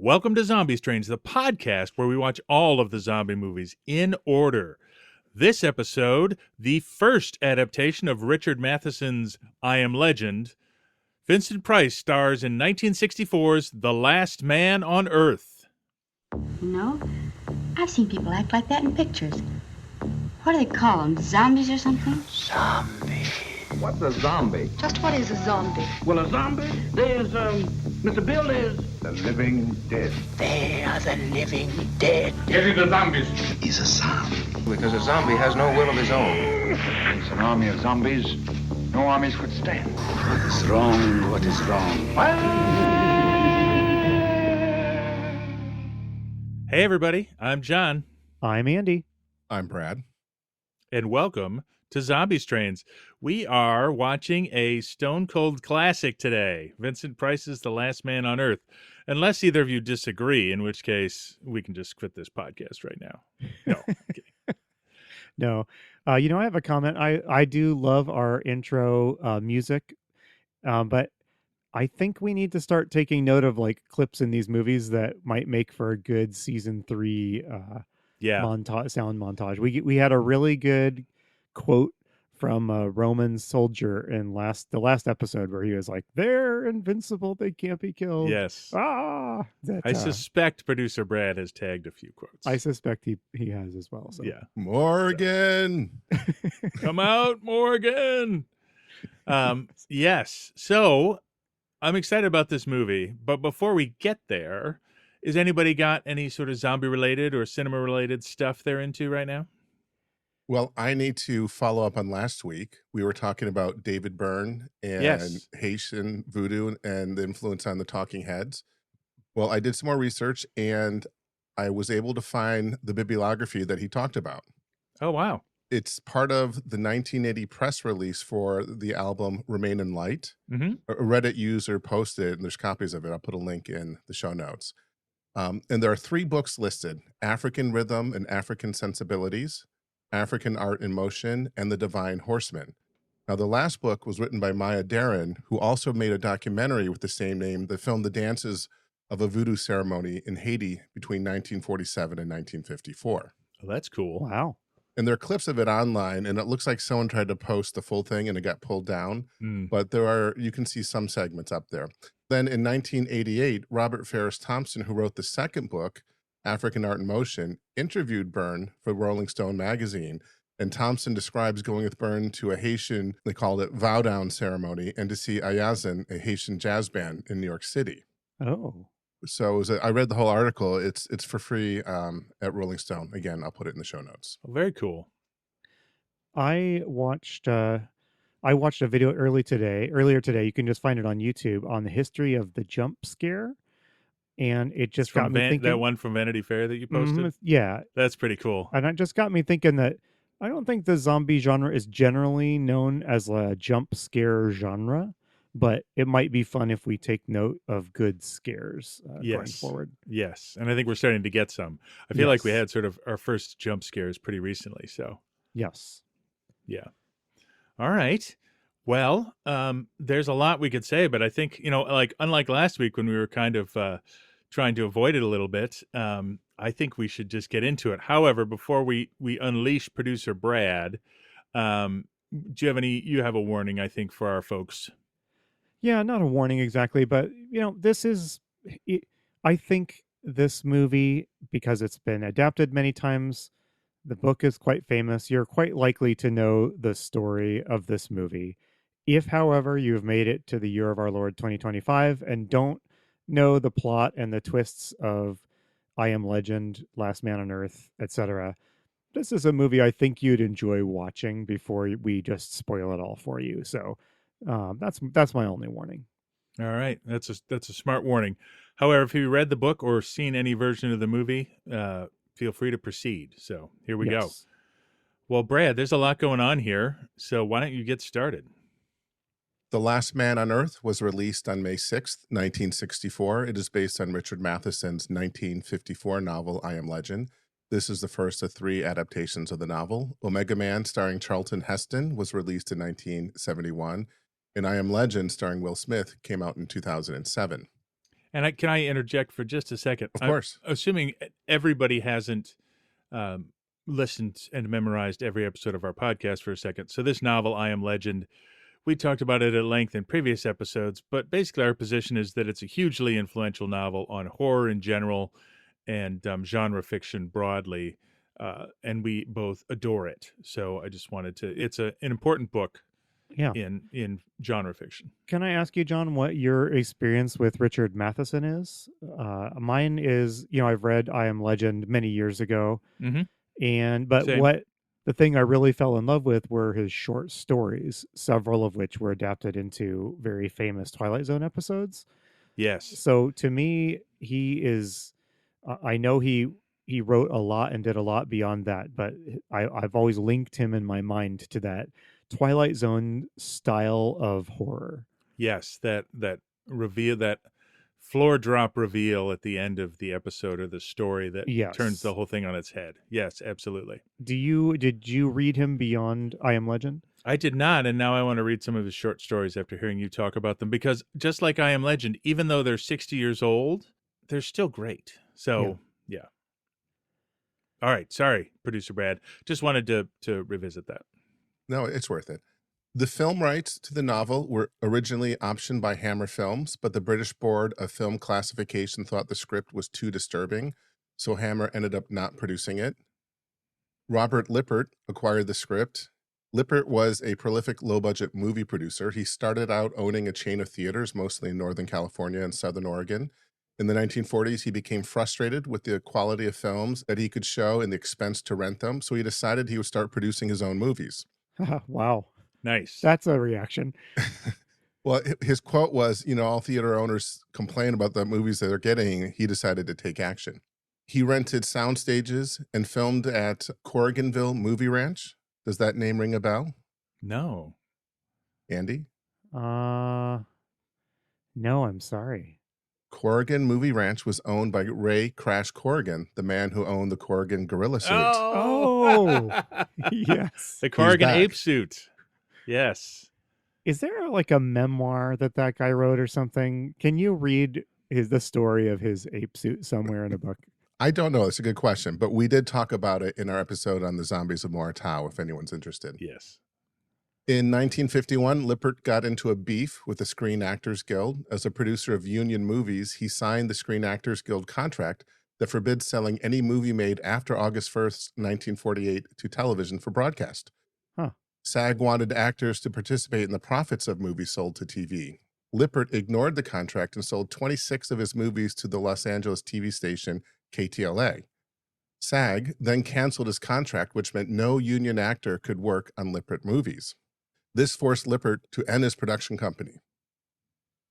Welcome to Zombie Strains, the podcast where we watch all of the zombie movies in order. This episode, the first adaptation of Richard Matheson's I Am Legend. Vincent Price stars in 1964's The Last Man on Earth. You know, I've seen people act like that in pictures. What do they call them? Zombies or something? Zombie. What's a zombie? Just what is a zombie? Well, a zombie, there's, Mr. Bill is the living dead. They are the living dead. Get it, the zombies. He's a zombie. Because a zombie has no will of his own. It's an army of zombies no armies could stand. What is wrong? What is wrong? Hey, everybody. I'm John. I'm Andy. I'm Brad. And welcome to Zombie Strains. We are watching a stone cold classic today. Vincent Price's The Last Man on Earth. Unless either of you disagree, in which case we can just quit this podcast right now. No. Okay. No. I have a comment. I do love our intro music, but I think we need to start taking note of like clips in these movies that might make for a good season 3 sound montage. We had a really good quote from a Roman soldier in the last episode where he was like, "They're invincible, they can't be killed." Yes. I suspect producer Brad has tagged a few quotes. I suspect he has as well. So. Yeah. Morgan. Come out, Morgan. Yes. So I'm excited about this movie, but before we get there, is anybody got any sort of zombie related or cinema related stuff they're into right now? Well, I need to follow up on last week. We were talking about David Byrne and Yes. Haitian voodoo and the influence on the Talking Heads. Well, I did some more research and I was able to find the bibliography that he talked about. Oh, wow. It's part of the 1980 press release for the album Remain in Light. Mm-hmm. A Reddit user posted it, and there's copies of it. I'll put a link in the show notes. And there are 3 books listed: African Rhythm and African Sensibilities, African Art in Motion, and The Divine Horseman. Now, the last book was written by Maya Deren, who also made a documentary with the same name that filmed the dances of a voodoo ceremony in Haiti between 1947 and 1954. Oh, that's cool. Wow. And there are clips of it online, and it looks like someone tried to post the full thing and it got pulled down. But you can see some segments up there. Then in 1988, Robert Ferris Thompson, who wrote the second book, African Art in Motion, interviewed Byrne for Rolling Stone magazine. And Thompson describes going with Byrne to a Haitian, they called it vow down ceremony, and to see Ayazin, a Haitian jazz band in New York City. Oh. So I read the whole article. It's for free at Rolling Stone. Again, I'll put it in the show notes. Oh, very cool. I watched a video earlier today. You can just find it on YouTube on the history of the jump scare. And it just got me thinking. That one from Vanity Fair that you posted? Yeah. That's pretty cool. And it just got me thinking that I don't think the zombie genre is generally known as a jump scare genre, but it might be fun if we take note of good scares going forward. Yes. And I think we're starting to get some. I feel like we had sort of our first jump scares pretty recently. So, yes. Yeah. All right. Well, there's a lot we could say, but I think, like unlike last week when we were kind of trying to avoid it a little bit, I think we should just get into it. However, before we unleash producer Brad, do you have a warning, I think, for our folks? Yeah, not a warning exactly, but I think this movie, because it's been adapted many times, the book is quite famous, you're quite likely to know the story of this movie. If, however, you've made it to the year of our Lord 2025 and don't know the plot and the twists of I Am Legend, Last Man on Earth, etc., this is a movie I think you'd enjoy watching before we just spoil it all for you. So that's my only warning. All right, that's a smart warning. However, if you read the book or seen any version of the movie, feel free to proceed. So here we go. Well, Brad, there's a lot going on here, so why don't you get started? The Last Man on Earth was released on May 6th, 1964. It is based on Richard Matheson's 1954 novel, I Am Legend. This is the first of 3 adaptations of the novel. Omega Man, starring Charlton Heston, was released in 1971. And I Am Legend, starring Will Smith, came out in 2007. And can I interject for just a second? Of course. I'm assuming everybody hasn't um, listened and memorized every episode of our podcast for a second. So this novel, I Am Legend, we talked about it at length in previous episodes, but basically our position is that it's a hugely influential novel on horror in general and genre fiction broadly, and we both adore it. So I just wanted to, it's an important book Yeah. in genre fiction. Can I ask you, John, what your experience with Richard Matheson is? Mine is, I've read I Am Legend many years ago, Mm-hmm. but Same. the thing I really fell in love with were his short stories, several of which were adapted into very famous Twilight Zone episodes. Yes. So to me, he is. I know he wrote a lot and did a lot beyond that, but I've always linked him in my mind to that Twilight Zone style of horror. Yes, that reveal, that floor drop reveal at the end of the episode or the story that turns the Yes. whole thing on its head. Yes, absolutely. Did you read him beyond I Am Legend? I did not, and now I want to read some of his short stories after hearing you talk about them, because just like I Am Legend, even though they're 60 years old, they're still great. So, yeah. All right, sorry, producer Brad. Just wanted to revisit that. No, it's worth it. The film rights to the novel were originally optioned by Hammer Films, but the British Board of Film Classification thought the script was too disturbing, so Hammer ended up not producing it. Robert Lippert acquired the script. Lippert was a prolific low-budget movie producer. He started out owning a chain of theaters, mostly in Northern California and Southern Oregon. In the 1940s, he became frustrated with the quality of films that he could show and the expense to rent them, so he decided he would start producing his own movies. Wow. Nice. That's a reaction. Well, his quote was, all theater owners complain about the movies that they're getting. He decided to take action. He rented sound stages and filmed at Corriganville Movie Ranch. Does that name ring a bell? No. Andy? No, I'm sorry. Corrigan Movie Ranch was owned by Ray Crash Corrigan, the man who owned the Corrigan gorilla suit. Oh, yes. The Corrigan back. ape suit. Yes. Is there like a memoir that guy wrote or something? Can you read the story of his ape suit somewhere in a book? I don't know. It's a good question, but we did talk about it in our episode on the Zombies of Moratau, if anyone's interested. Yes. In 1951, Lippert got into a beef with the Screen Actors Guild. As a producer of union movies, he signed the Screen Actors Guild contract that forbids selling any movie made after August 1st, 1948 to television for broadcast. Huh. SAG wanted actors to participate in the profits of movies sold to TV. Lippert ignored the contract and sold 26 of his movies to the Los Angeles TV station KTLA. SAG then canceled his contract, which meant no union actor could work on Lippert movies. This forced Lippert to end his production company.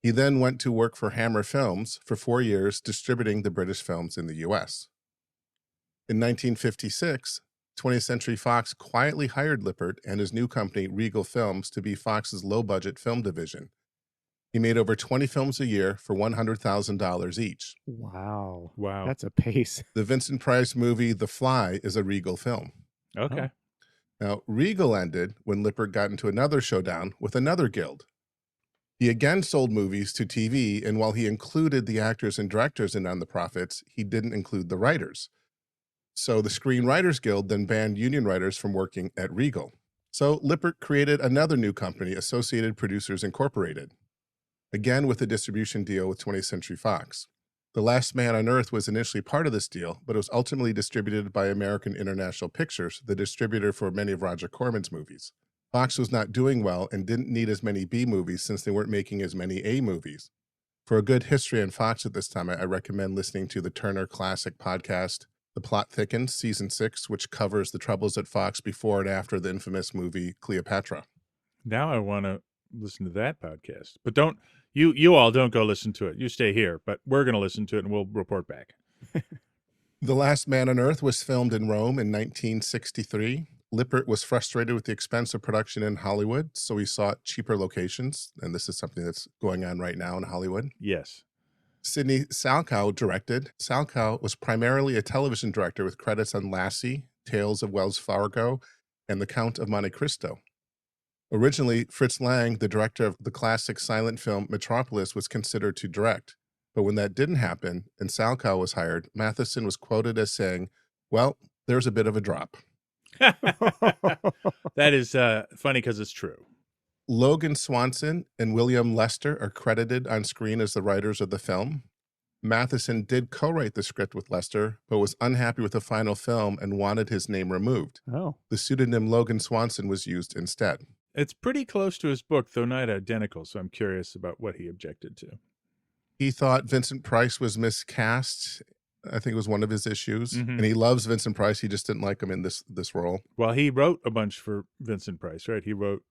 He then went to work for Hammer Films for 4 years, distributing the British films in the U.S. In 1956, 20th Century Fox quietly hired Lippert and his new company, Regal Films, to be Fox's low-budget film division. He made over 20 films a year for $100,000 each. Wow. Wow. That's a pace. The Vincent Price movie The Fly is a Regal film. Okay. Now, Regal ended when Lippert got into another showdown with another guild. He again sold movies to TV, and while he included the actors and directors in on the profits, he didn't include the writers. So the Screenwriters Guild then banned union writers from working at Regal. So Lippert created another new company, Associated Producers Incorporated, again with a distribution deal with 20th Century Fox. The Last Man on Earth was initially part of this deal, but it was ultimately distributed by American International Pictures, the distributor for many of Roger Corman's movies. Fox was not doing well and didn't need as many B movies since they weren't making as many A movies. For a good history on Fox at this time, I recommend listening to the Turner Classic podcast, The Plot Thickens, Season 6, which covers the troubles at Fox before and after the infamous movie Cleopatra. Now I want to listen to that podcast. But don't you all don't go listen to it. You stay here, but we're going to listen to it and we'll report back. The Last Man on Earth was filmed in Rome in 1963. Lippert was frustrated with the expense of production in Hollywood, so he sought cheaper locations, and this is something that's going on right now in Hollywood. Yes. Sidney Salkow directed. Salkow was primarily a television director with credits on Lassie, Tales of Wells Fargo, and The Count of Monte Cristo. Originally, Fritz Lang, the director of the classic silent film Metropolis, was considered to direct. But when that didn't happen and Salkow was hired, Matheson was quoted as saying, "Well, there's a bit of a drop." That is funny because it's true. Logan Swanson and William Lester are credited on screen as the writers of the film. Matheson did co-write the script with Lester, but was unhappy with the final film and wanted his name removed. Oh. The pseudonym Logan Swanson was used instead. It's pretty close to his book, though not identical, so I'm curious about what he objected to. He thought Vincent Price was miscast. I think it was one of his issues. Mhm. And he loves Vincent Price. He just didn't like him in this role. Well, he wrote a bunch for Vincent Price, right? He wrote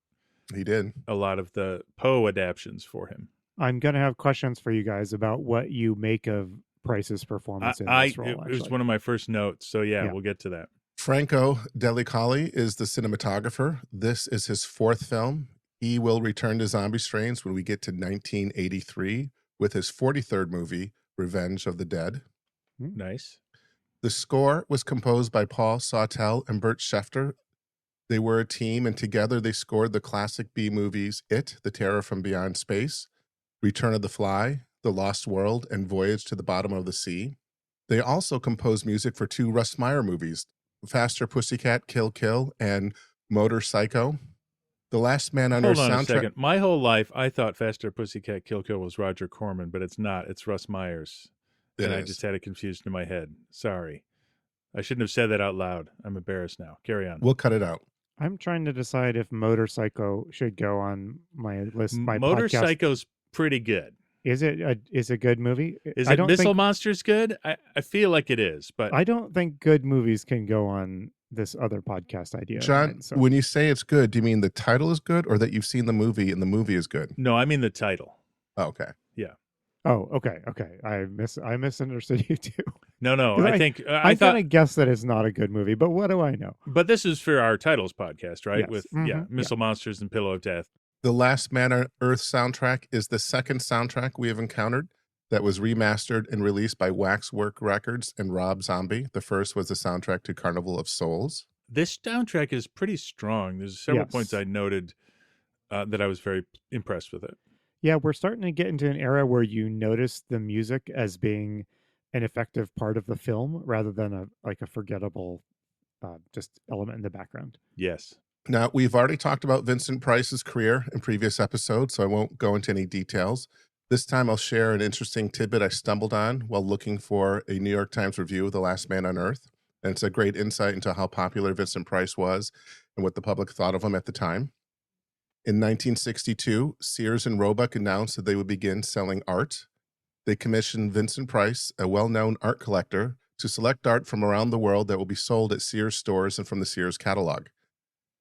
He did. a lot of the Poe adaptions for him. I'm going to have questions for you guys about what you make of Price's performance in this role. It was one of my first notes, so yeah, we'll get to that. Franco Delicali is the cinematographer. This is his fourth film. He will return to Zombie Strains when we get to 1983 with his 43rd movie, Revenge of the Dead. Nice. The score was composed by Paul Sawtelle and Bert Schefter. They were a team, and together they scored the classic B movies It, The Terror from Beyond Space, Return of the Fly, The Lost World, and Voyage to the Bottom of the Sea. They also composed music for two Russ Meyer movies, Faster Pussycat, Kill Kill, and Motor Psycho. The Last Man on Earth Hold on a soundtrack. second. My whole life, I thought Faster Pussycat Kill Kill was Roger Corman, but it's not. It's Russ Myers. And I just had it confused in my head. Sorry. I shouldn't have said that out loud. I'm embarrassed now. Carry on. We'll cut it out. I'm trying to decide if Motorcycle should go on my list. My podcast. Motorcycle's pretty good. Is it a good movie? Is I it don't Missile think, Monsters good? I feel like it is, but I don't think good movies can go on this other podcast idea. of John, mine, so. when you say it's good, do you mean the title is good or that you've seen the movie and the movie is good? no, I mean the title. Oh, okay. Oh, okay. I misunderstood you too. No, 'Cause I think I I thought, gonna guess that it's not a good movie, but what do I know? but this is for our titles podcast, right? Yes. With Mhm. Missile Monsters and Pillow of Death. The Last Man on Earth soundtrack is the second soundtrack we have encountered that was remastered and released by Waxwork Records and Rob Zombie. The first was the soundtrack to Carnival of Souls. This soundtrack is pretty strong. There's several points I noted that I was very impressed with it. Yeah, we're starting to get into an era where you notice the music as being an effective part of the film rather than a forgettable just element in the background. Yes. Now, we've already talked about Vincent Price's career in previous episodes, so I won't go into any details. This time I'll share an interesting tidbit I stumbled on while looking for a New York Times review of The Last Man on Earth. And it's a great insight into how popular Vincent Price was and what the public thought of him at the time. In 1962, Sears and Roebuck announced that they would begin selling art. They commissioned Vincent Price, a well-known art collector, to select art from around the world that will be sold at Sears stores and from the Sears catalog.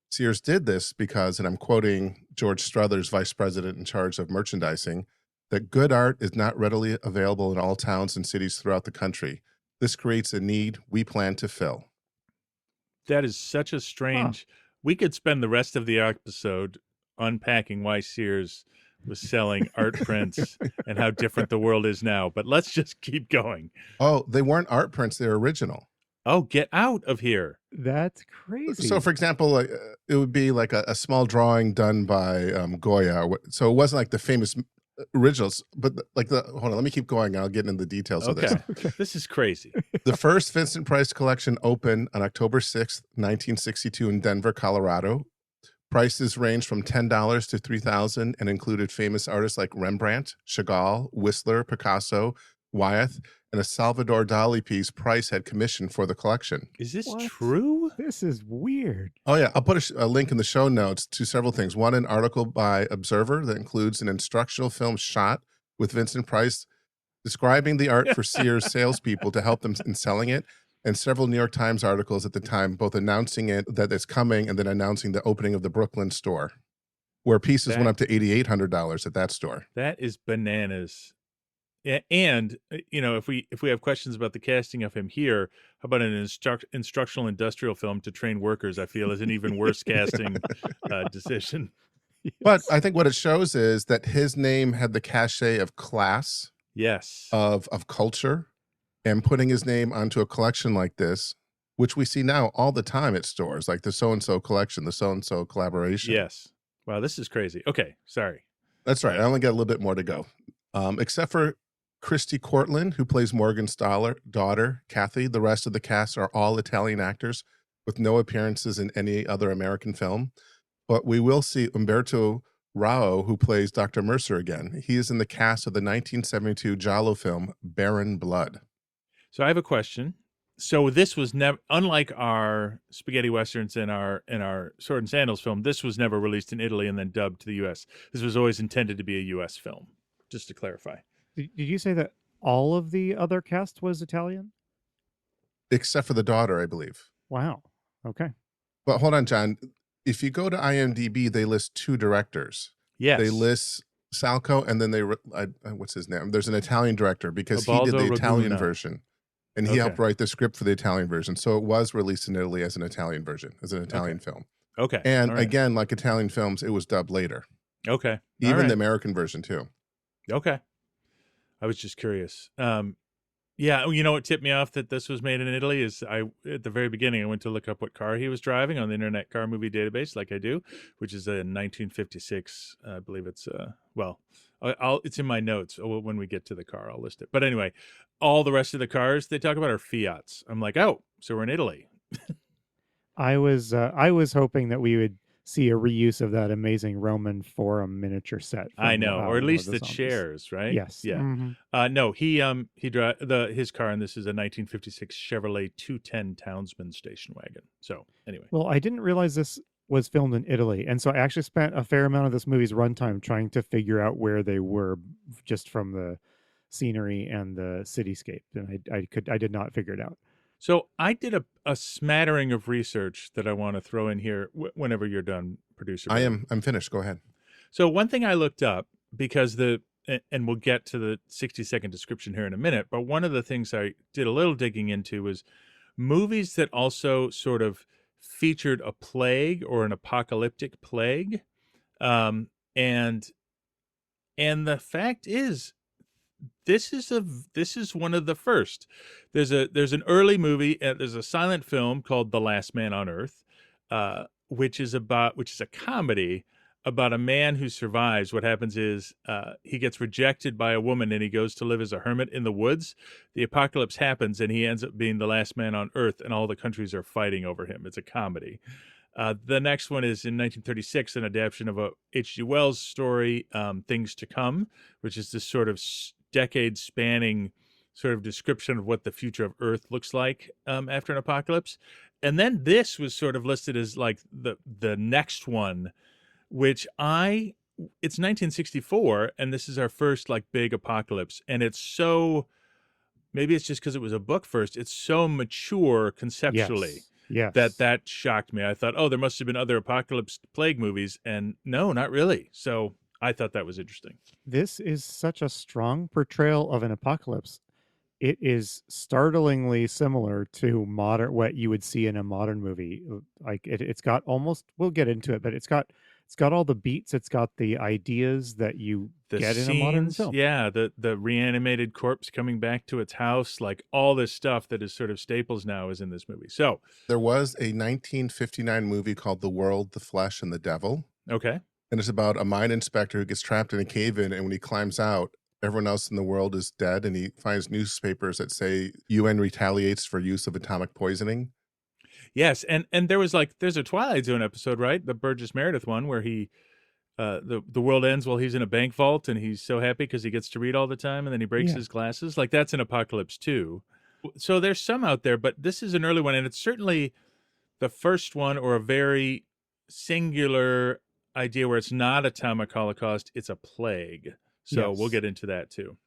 Sears did this because, and I'm quoting George Struthers, vice president in charge of merchandising, that good art is not readily available in all towns and cities throughout the country. This creates a need we plan to fill. That is such a strange. We could spend the rest of the episode unpacking why Sears was selling art prints and how different the world is now, but let's just keep going. Oh, they weren't art prints, they're original. Oh, get out of here. That's crazy. So, for example, it would be like a small drawing done by Goya. So it wasn't like the famous originals, but hold on, let me keep going. I'll get into the details of this. Okay. This is crazy. The first Vincent Price collection opened on October 6th, 1962 in Denver, Colorado. Prices ranged from $10 to $3,000 and included famous artists like Rembrandt, Chagall, Whistler, Picasso, Wyeth, and a Salvador Dali piece Price had commissioned for the collection. Is this What? true? This is weird. Oh, yeah. I'll put a link in the show notes to several things. One, an article by Observer that includes an instructional film shot with Vincent Price describing the art for Sears salespeople to help them in selling it, and several New York Times articles at the time, both announcing it that it's coming and then announcing the opening of the Brooklyn store, where pieces went up to $8,800 at that store. That is bananas. And if we have questions about the casting of him here, how about an instructional industrial film to train workers? I feel is an even worse casting decision. Yes. But I think what it shows is that his name had the cachet of class, Yes. of culture, and putting his name onto a collection like this, which we see now all the time at stores, like the so-and-so collection, the so-and-so collaboration. Yes. Wow, this is crazy. Okay, sorry. That's right. I only got a little bit more to go. Except for Christy Cortland, who plays Morgan's daughter, Kathy. The rest of the cast are all Italian actors with no appearances in any other American film. But we will see Umberto Rao, who plays Dr. Mercer again. He is in the cast of the 1972 Giallo film Barren Blood. So I have a question. So this was never, unlike our spaghetti westerns and our Sword and Sandals film, this was never released in Italy and then dubbed to the U.S. This was always intended to be a U.S. film, just to clarify. Did you say that all of the other cast was Italian? Except for the daughter, I believe. Wow. Okay. But hold on, John. If you go to IMDb, they list 2 directors. Yes. They list Salco, and then what's his name? There's an Italian director because he did Ubaldo the Italian Ragusa. version. And he helped write the script for the Italian version. So it was released in Italy as an Italian version, as an Italian film. Okay. And again, like Italian films, it was dubbed later. Okay. Even the American version, too. Okay. I was just curious. Yeah, you know what tipped me off that this was made in Italy is at the very beginning I went to look up what car he was driving on the Internet Car Movie Database, like I do, which is a 1956. I believe it's it's in my notes. When we get to the car, I'll list it. But anyway, all the rest of the cars they talk about are Fiats. I'm like, oh, so we're in Italy. I was hoping that we would see a reuse of that amazing Roman Forum miniature set. I know, or at least the zombies. chairs, right? Yes. Yeah. Mhm. No, he his car, and this is a 1956 Chevrolet 210 Townsman station wagon. So anyway, Well, I didn't realize this was filmed in Italy, and so I actually spent a fair amount of this movie's runtime trying to figure out where they were, just from the scenery and the cityscape, and I did not figure it out. so I did a smattering of research that I want to throw in here whenever you're done, producer. I'm finished. Go ahead. So one thing I looked up, because and we'll get to the 60-second description here in a minute, but one of the things I did a little digging into was movies that also sort of featured a plague or an apocalyptic plague. And the fact is, this is one of the first. There's an early movie. There's a silent film called The Last Man on Earth, which is a comedy about a man who survives. What happens is he gets rejected by a woman and he goes to live as a hermit in the woods. The apocalypse happens and he ends up being the last man on Earth, and all the countries are fighting over him. It's a comedy. The next one is in 1936, an adaptation of a H.G. Wells story, Things to Come, which is this sort of decade-spanning sort of description of what the future of Earth looks like after an apocalypse. And then this was sort of listed as like the next one, which it's 1964, and this is our first like big apocalypse. And it's so, maybe it's just because it was a book first, it's so mature conceptually. Yes. That shocked me. I thought, oh, there must have been other apocalypse plague movies, and no, not really. So I thought that was interesting. This is such a strong portrayal of an apocalypse. It is startlingly similar to what you would see in a modern movie. Like it's got almost, we'll get into it, but it's got all the beats. It's got the ideas that you get in a modern film. Yeah, the reanimated corpse coming back to its house, like all this stuff that is sort of staples now is in this movie. So there was a 1959 movie called The World, the Flesh, and the Devil. Okay. And it's about a mine inspector who gets trapped in a cave-in, and when he climbs out, everyone else in the world is dead, and he finds newspapers that say UN retaliates for use of atomic poisoning. Yes, and there's a Twilight Zone episode, right? The Burgess Meredith one, where he the world ends while he's in a bank vault, and he's so happy because he gets to read all the time, and then he breaks his glasses. Like, that's an apocalypse too. So there's some out there, but this is an early one, and it's certainly the first one, or a very singular idea where it's not atomic holocaust, it's a plague. So we'll get into that too.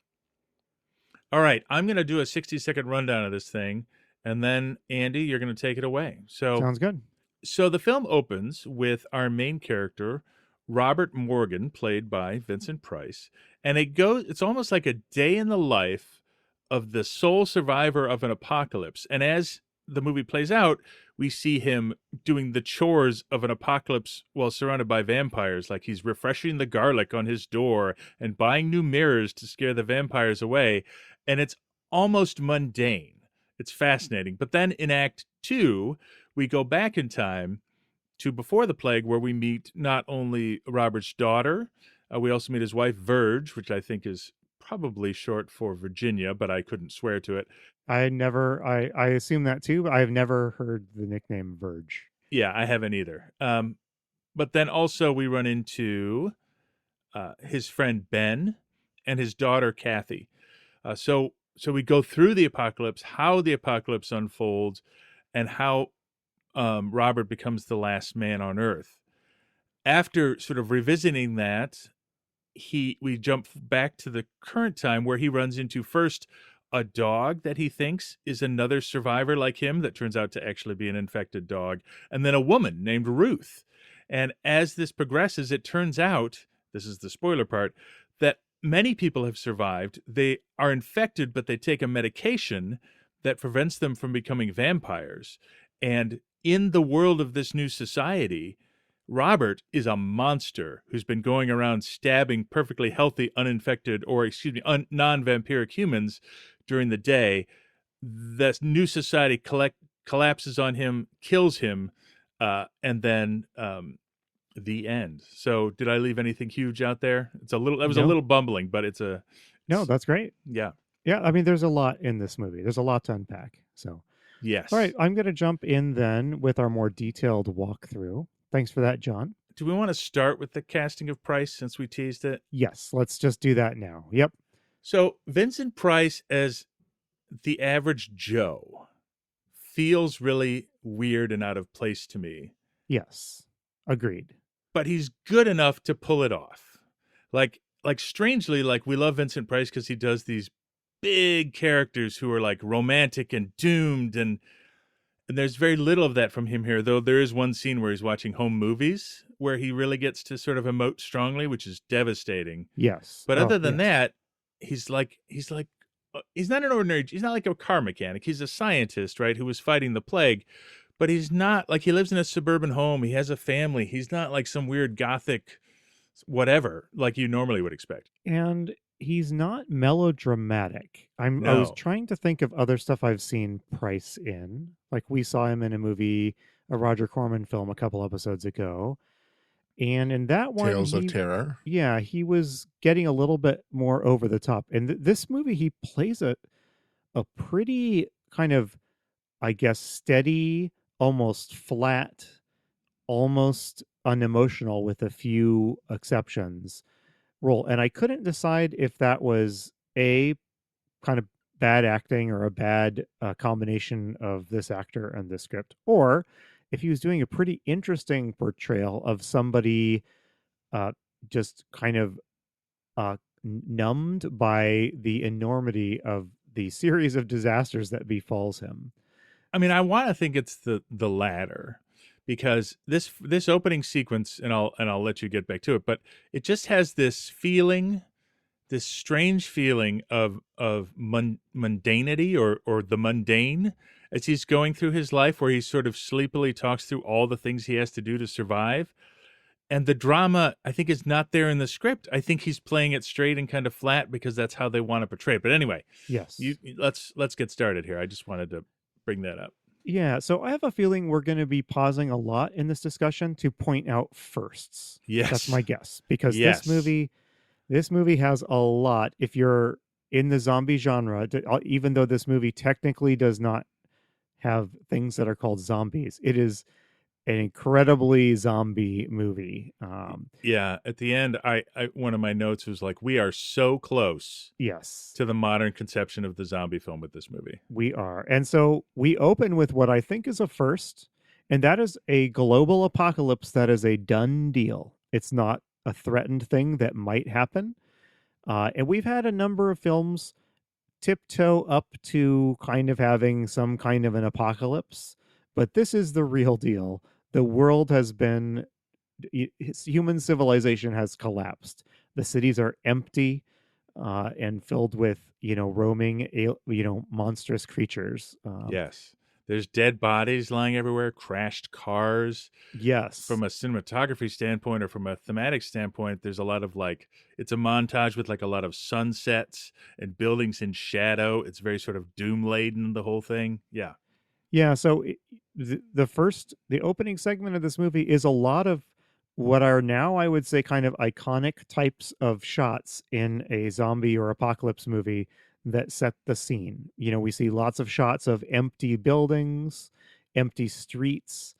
All right, I'm going to do a 60-second rundown of this thing, and then Andy, you're going to take it away. So sounds good. So the film opens with our main character, Robert Morgan, played by Vincent Price, and it's almost like a day in the life of the sole survivor of an apocalypse. And as the movie plays out, we see him doing the chores of an apocalypse while surrounded by vampires. Like, he's refreshing the garlic on his door and buying new mirrors to scare the vampires away. And it's almost mundane. It's fascinating. But then in Act 2, we go back in time to before the plague, where we meet not only Robert's daughter, we also meet his wife, Verge, which I think is probably short for Virginia, but I couldn't swear to it. I assume that too, but I've never heard the nickname Verge. Yeah, I haven't either. But then also we run into his friend Ben and his daughter Kathy. So we go through the apocalypse, how the apocalypse unfolds, and how Robert becomes the last man on Earth. After sort of revisiting that, we jump back to the current time where he runs into first a dog that he thinks is another survivor like him that turns out to actually be an infected dog, and then a woman named Ruth. And as this progresses, it turns out, this is the spoiler part, that many people have survived. They are infected, but they take a medication that prevents them from becoming vampires. And in the world of this new society, Robert is a monster who's been going around stabbing perfectly healthy, uninfected, or non-vampiric humans during the day. The new society collapses on him, kills him, and then the end. So did I leave anything huge out there? That was a little bumbling, but No, that's great. Yeah. Yeah, I mean, there's a lot in this movie. There's a lot to unpack. So, yes. All right, I'm going to jump in then with our more detailed walkthrough. Thanks for that, John. Do we want to start with the casting of Price since we teased it? Yes, let's just do that now. Yep. So Vincent Price as the average Joe feels really weird and out of place to me. Yes, agreed. But he's good enough to pull it off. Like strangely, like we love Vincent Price because he does these big characters who are like romantic and doomed, and there's very little of that from him here, though there is one scene where he's watching home movies where he really gets to sort of emote strongly, which is devastating. Yes. But other than that, he's not an ordinary, he's not like a car mechanic. He's a scientist, right, who was fighting the plague. But he's not like, he lives in a suburban home. He has a family. He's not like some weird gothic whatever like you normally would expect. And he's not melodramatic. I was trying to think of other stuff I've seen Price in. Like we saw him in a Roger Corman film a couple episodes ago. And in that one, Tales of Terror. Yeah, he was getting a little bit more over the top. In this movie, he plays a pretty kind of, I guess, steady, almost flat, almost unemotional with a few exceptions role. And I couldn't decide if that was a kind of bad acting or a bad combination of this actor and the script, or if he was doing a pretty interesting portrayal of somebody just kind of numbed by the enormity of the series of disasters that befalls him. I mean, I want to think it's the latter, because this opening sequence, and I'll let you get back to it, but it just has this feeling, this strange feeling of mundanity or the mundane as he's going through his life, where he sort of sleepily talks through all the things he has to do to survive. And the drama, I think, is not there in the script. I think he's playing it straight and kind of flat because that's how they want to portray it. But anyway, yes, let's get started here. I just wanted to bring that up. Yeah, so I have a feeling we're going to be pausing a lot in this discussion to point out firsts. Yes, that's my guess, because this movie has a lot. If you're in the zombie genre, even though this movie technically does not have things that are called zombies, it is an incredibly zombie movie. Yeah, at the end, I one of my notes was like, we are so close, yes, to the modern conception of the zombie film with this movie. We are. And so we open with what I think is a first, and that is a global apocalypse that is a done deal. It's not a threatened thing that might happen. And we've had a number of films tiptoe up to kind of having some kind of an apocalypse, but this is the real deal. The world has been, human civilization has collapsed. The cities are empty and filled with, roaming, monstrous creatures. Yes. There's dead bodies lying everywhere, crashed cars. Yes. From a cinematography standpoint or from a thematic standpoint, there's a lot of it's a montage with a lot of sunsets and buildings in shadow. It's very sort of doom laden, the whole thing. Yeah. Yeah. So the opening segment of this movie is a lot of what are now, I would say, kind of iconic types of shots in a zombie or apocalypse movie that set the scene. We see lots of shots of empty buildings, empty streets.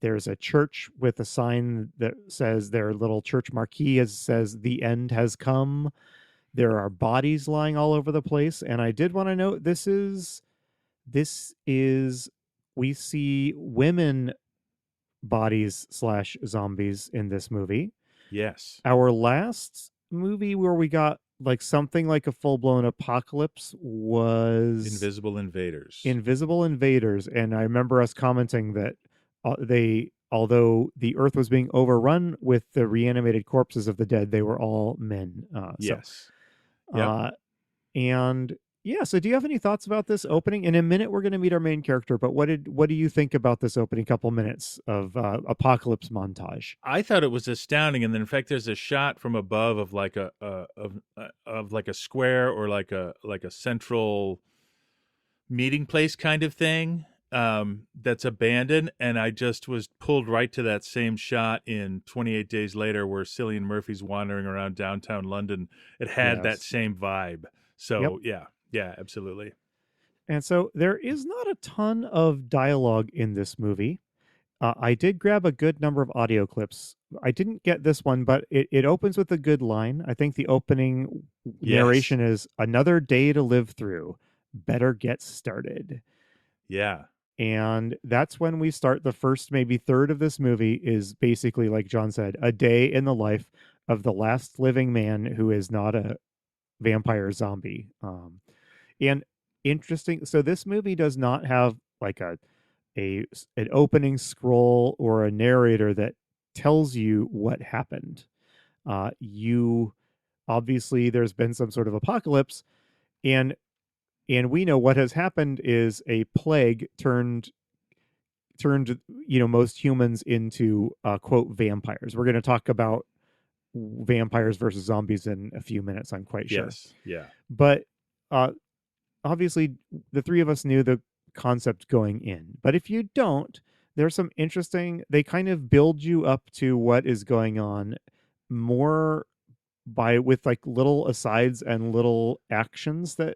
There's a church with a sign that says, their little church marquee says "The end has come." There are bodies lying all over the place, and I did want to note this is we see women bodies / zombies in this movie. Yes. Our last movie where we got like something like a full-blown apocalypse was Invisible Invaders. Invisible Invaders, and I remember us commenting that although the earth was being overrun with the reanimated corpses of the dead, they were all men. Yes. Yep. And yeah, so do you have any thoughts about this opening? In a minute, we're going to meet our main character, but what do you think about this opening couple minutes of apocalypse montage? I thought it was astounding, and then in fact, there's a shot from above of like of like a square or like a central meeting place kind of thing that's abandoned, and I just was pulled right to that same shot in 28 Days Later, where Cillian Murphy's wandering around downtown London. It had that same vibe. So yeah, absolutely. And so there is not a ton of dialogue in this movie. I did grab a good number of audio clips. I didn't get this one, but it opens with a good line. I think the opening narration is "Another day to live through. Better get started." Yeah. And that's when we start the first maybe third of this movie is basically, like John said, a day in the life of the last living man who is not a vampire zombie. And interesting. So this movie does not have like an opening scroll or a narrator that tells you what happened. You obviously there's been some sort of apocalypse, and we know what has happened is a plague turned most humans into quote vampires. We're going to talk about vampires versus zombies in a few minutes, I'm quite sure. Yes. Yeah. But obviously the three of us knew the concept going in. But if you don't, there's some interesting, they kind of build you up to what is going on more with like little asides and little actions that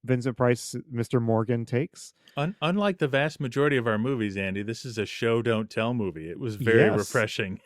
Vincent Price, Mr. Morgan, takes. Unlike the vast majority of our movies, Andy, this is a show don't tell movie. It was very refreshing.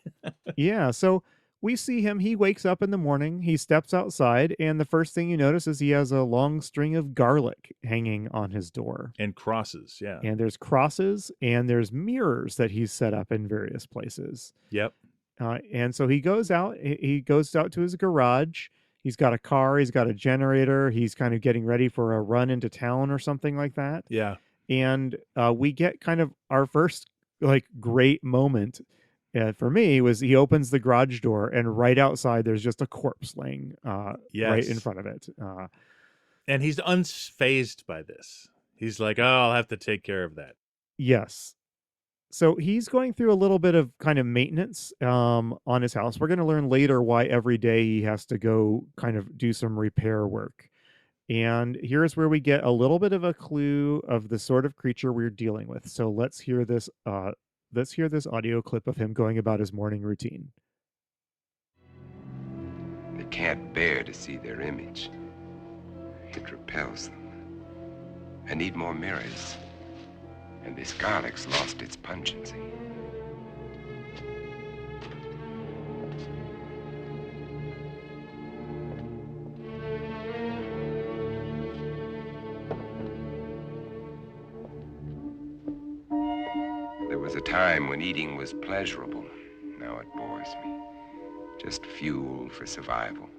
Yeah, so we see him, he wakes up in the morning, he steps outside, and the first thing you notice is he has a long string of garlic hanging on his door. And crosses, yeah. And there's crosses, and there's mirrors that he's set up in various places. Yep. And so he goes out to his garage. He's got a car, he's got a generator, he's kind of getting ready for a run into town or something like that. Yeah. And we get kind of our first like great moment for me was he opens the garage door, and right outside there's just a corpse laying right in front of it. And he's unfazed by this. He's like, oh, I'll have to take care of that. Yes. So he's going through a little bit of kind of maintenance on his house. We're going to learn later why every day he has to go kind of do some repair work. And here's where we get a little bit of a clue of the sort of creature we're dealing with. So let's hear this audio clip of him going about his morning routine. They can't bear to see their image. It repels them. I need more mirrors. And this garlic's lost its pungency. There was a time when eating was pleasurable. Now it bores me. Just fuel for survival.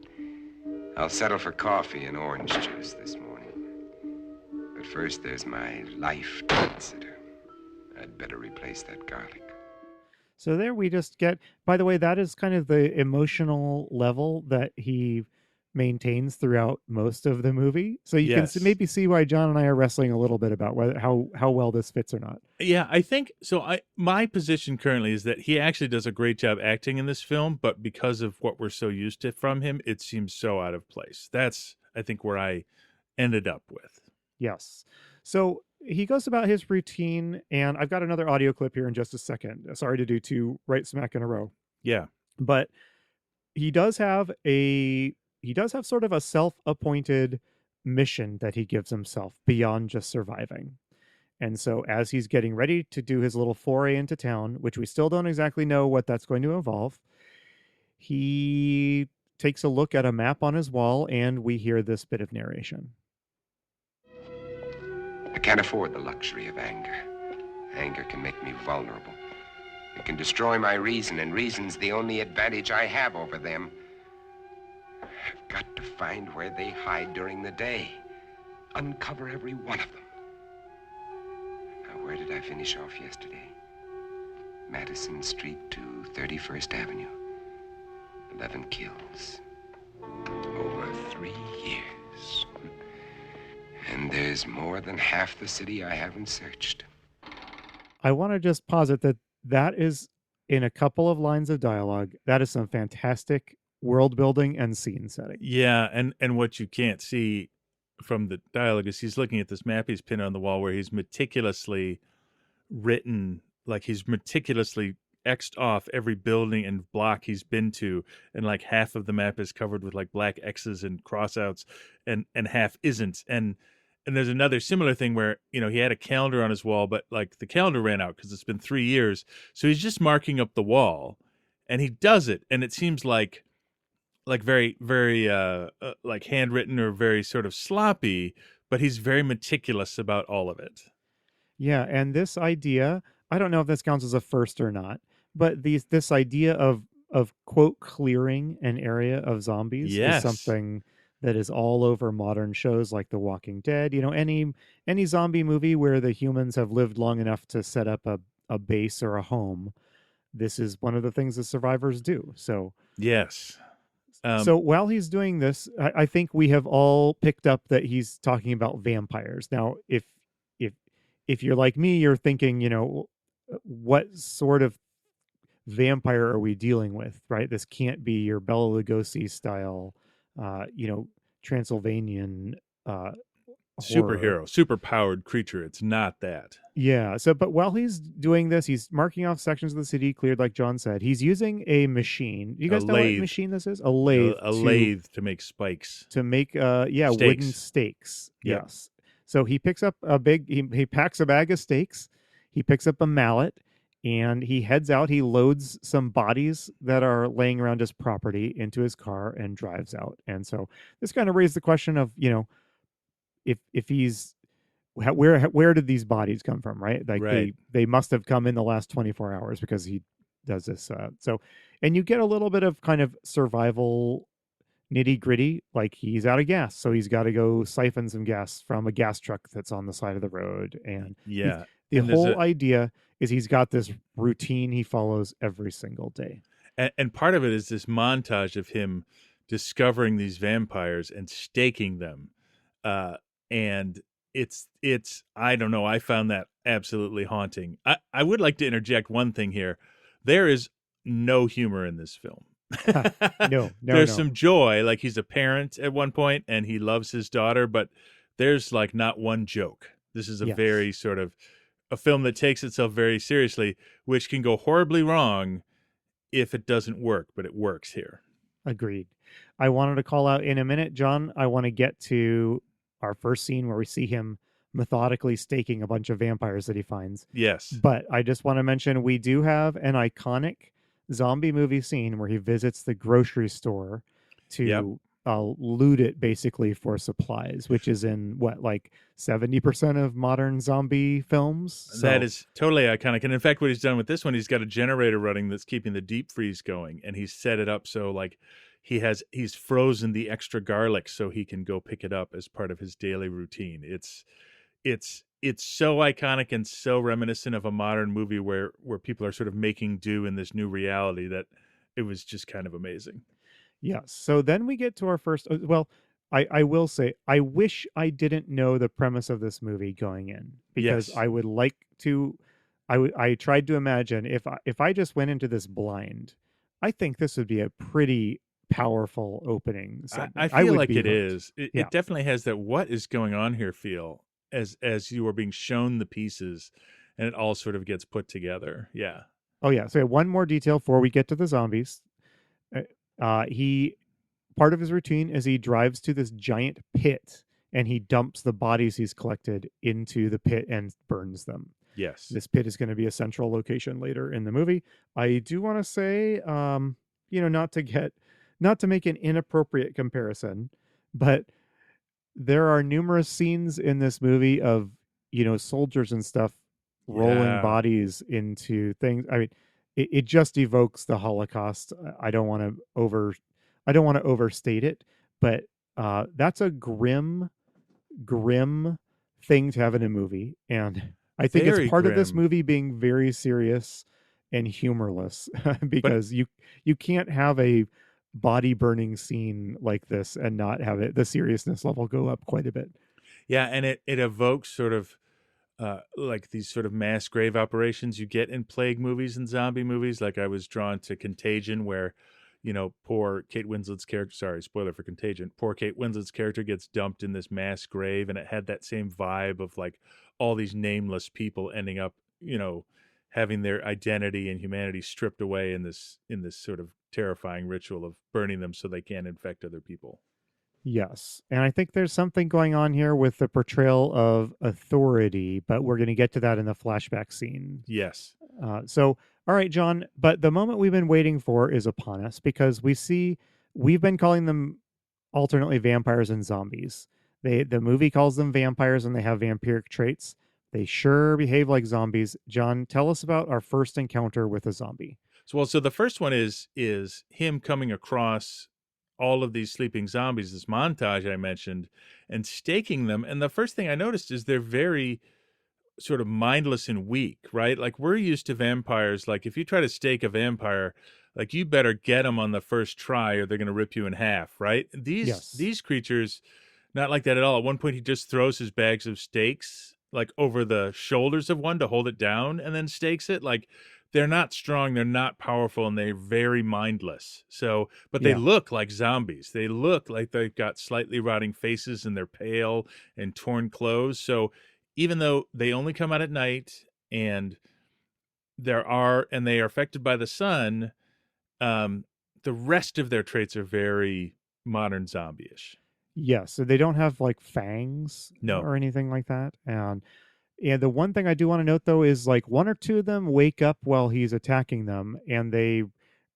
I'll settle for coffee and orange juice this morning. But first, there's my life to consider. I'd better replace that garlic. So there we just get, by the way, that is kind of the emotional level that he maintains throughout most of the movie. So you can maybe see why John and I are wrestling a little bit about how well this fits or not. Yeah, I think so. My position currently is that he actually does a great job acting in this film, but because of what we're so used to from him, it seems so out of place. That's, I think, where I ended up with. Yes. So he goes about his routine, and I've got another audio clip here in just a second. Sorry to do two right smack in a row. Yeah. But he does have sort of a self-appointed mission that he gives himself beyond just surviving. And so as he's getting ready to do his little foray into town, which we still don't exactly know what that's going to involve, he takes a look at a map on his wall, and we hear this bit of narration. I can't afford the luxury of anger. Anger can make me vulnerable. It can destroy my reason, and reason's the only advantage I have over them. I've got to find where they hide during the day. Uncover every one of them. Now, where did I finish off yesterday? Madison Street to 31st Avenue. 11 kills. Over 3 years. And there's more than half the city I haven't searched. I want to just posit that is, in a couple of lines of dialogue, that is some fantastic world building and scene setting. Yeah, and what you can't see from the dialogue is he's looking at this map he's pinned on the wall where he's meticulously written, like he's meticulously X'd off every building and block he's been to, and like half of the map is covered with like black X's and crossouts, and half isn't. And there's another similar thing where, you know, he had a calendar on his wall, but like the calendar ran out because it's been 3 years. So he's just marking up the wall, and he does it. And it seems like very, very like handwritten or very sort of sloppy, but he's very meticulous about all of it. Yeah. And this idea, I don't know if this counts as a first or not, but this idea of quote clearing an area of zombies Yes. is something that is all over modern shows like The Walking Dead. You know, any zombie movie where the humans have lived long enough to set up a base or a home, this is one of the things the survivors do. So yes. So while he's doing this, I think we have all picked up that he's talking about vampires. Now, if you're like me, you're thinking, you know, what sort of vampire are we dealing with, right? This can't be your Bela Lugosi style, you know, Transylvanian superhero, super powered creature. It's not that. Yeah. So, but while he's doing this, he's marking off sections of the city cleared, like John said. He's using a machine. You guys know what machine this is? A lathe. A lathe to make spikes. To make, Stakes. wooden stakes. Yep. Yes. So he picks up he packs a bag of stakes. He picks up a mallet, and he heads out. He loads some bodies that are laying around his property into his car and drives out. And so this kind of raised the question of, you know, if he's where did these bodies come from, right? Like right. they must have come in the last 24 hours because he does this. So, and you get a little bit of kind of survival nitty gritty, like he's out of gas, so he's got to go siphon some gas from a gas truck that's on the side of the road. And yeah, the whole idea is he's got this routine he follows every single day. And part of it is this montage of him discovering these vampires and staking them. And it's I don't know, I found that absolutely haunting. I would like to interject one thing here. There is no humor in this film. No. There's some joy, like he's a parent at one point and he loves his daughter, but there's like not one joke. This is a very sort of a film that takes itself very seriously, which can go horribly wrong if it doesn't work, but it works here. Agreed. I wanted to call out in a minute, John, I want to get to our first scene where we see him methodically staking a bunch of vampires that he finds. Yes. But I just want to mention we do have an iconic zombie movie scene where he visits the grocery store to loot it basically for supplies, which is in what, like 70% of modern zombie films. So, that is totally iconic. And in fact, what he's done with this one, he's got a generator running that's keeping the deep freeze going, and he's set it up so like he's frozen the extra garlic so he can go pick it up as part of his daily routine. It's so iconic and so reminiscent of a modern movie where people are sort of making do in this new reality that it was just kind of amazing. Yes. So then we get to our first, well, I will say, I wish I didn't know the premise of this movie going in, because I would like to, I tried to imagine if I just went into this blind, I think this would be a pretty powerful opening segment. I feel like it hooked. is. It definitely has that what is going on here feel. as you are being shown the pieces, and it all sort of gets put together. Yeah. Oh yeah. So one more detail before we get to the zombies. He part of his routine is he drives to this giant pit and he dumps the bodies he's collected into the pit and burns them. Yes. This pit is going to be a central location later in the movie. I do want to say, not to make an inappropriate comparison, but there are numerous scenes in this movie of, soldiers and stuff rolling bodies into things. I mean, it just evokes the Holocaust. I don't want to overstate it, but that's a grim thing to have in a movie. And I think Very it's part of this grim. movie being very serious and humorless because you can't have a body burning scene like this and not have the seriousness level go up quite a bit. Yeah, and it evokes sort of like these sort of mass grave operations you get in plague movies and zombie movies. Like I was drawn to Contagion, where poor Kate Winslet's character, sorry, spoiler for Contagion, poor Kate Winslet's character gets dumped in this mass grave, and it had that same vibe of like all these nameless people ending up, having their identity and humanity stripped away in this sort of terrifying ritual of burning them so they can't infect other people. Yes. And I think there's something going on here with the portrayal of authority, but we're going to get to that in the flashback scene. Yes. All right, John, but the moment we've been waiting for is upon us because we've been calling them alternately vampires and zombies. The movie calls them vampires and they have vampiric traits. They sure behave like zombies. John, tell us about our first encounter with a zombie. So the first one is him coming across all of these sleeping zombies, this montage I mentioned, and staking them. And the first thing I noticed is they're very sort of mindless and weak, right? Like we're used to vampires. Like if you try to stake a vampire, like you better get them on the first try or they're going to rip you in half, right? These creatures, not like that at all. At one point, he just throws his bags of stakes like over the shoulders of one to hold it down and then stakes it. Like they're not strong, they're not powerful, and they're very mindless. So, but they look like zombies. They look like they've got slightly rotting faces and they're pale and torn clothes. So even though they only come out at night and they are affected by the sun, the rest of their traits are very modern zombie-ish. Yes, so they don't have like fangs No. or anything like that. And the one thing I do want to note though is like one or two of them wake up while he's attacking them and they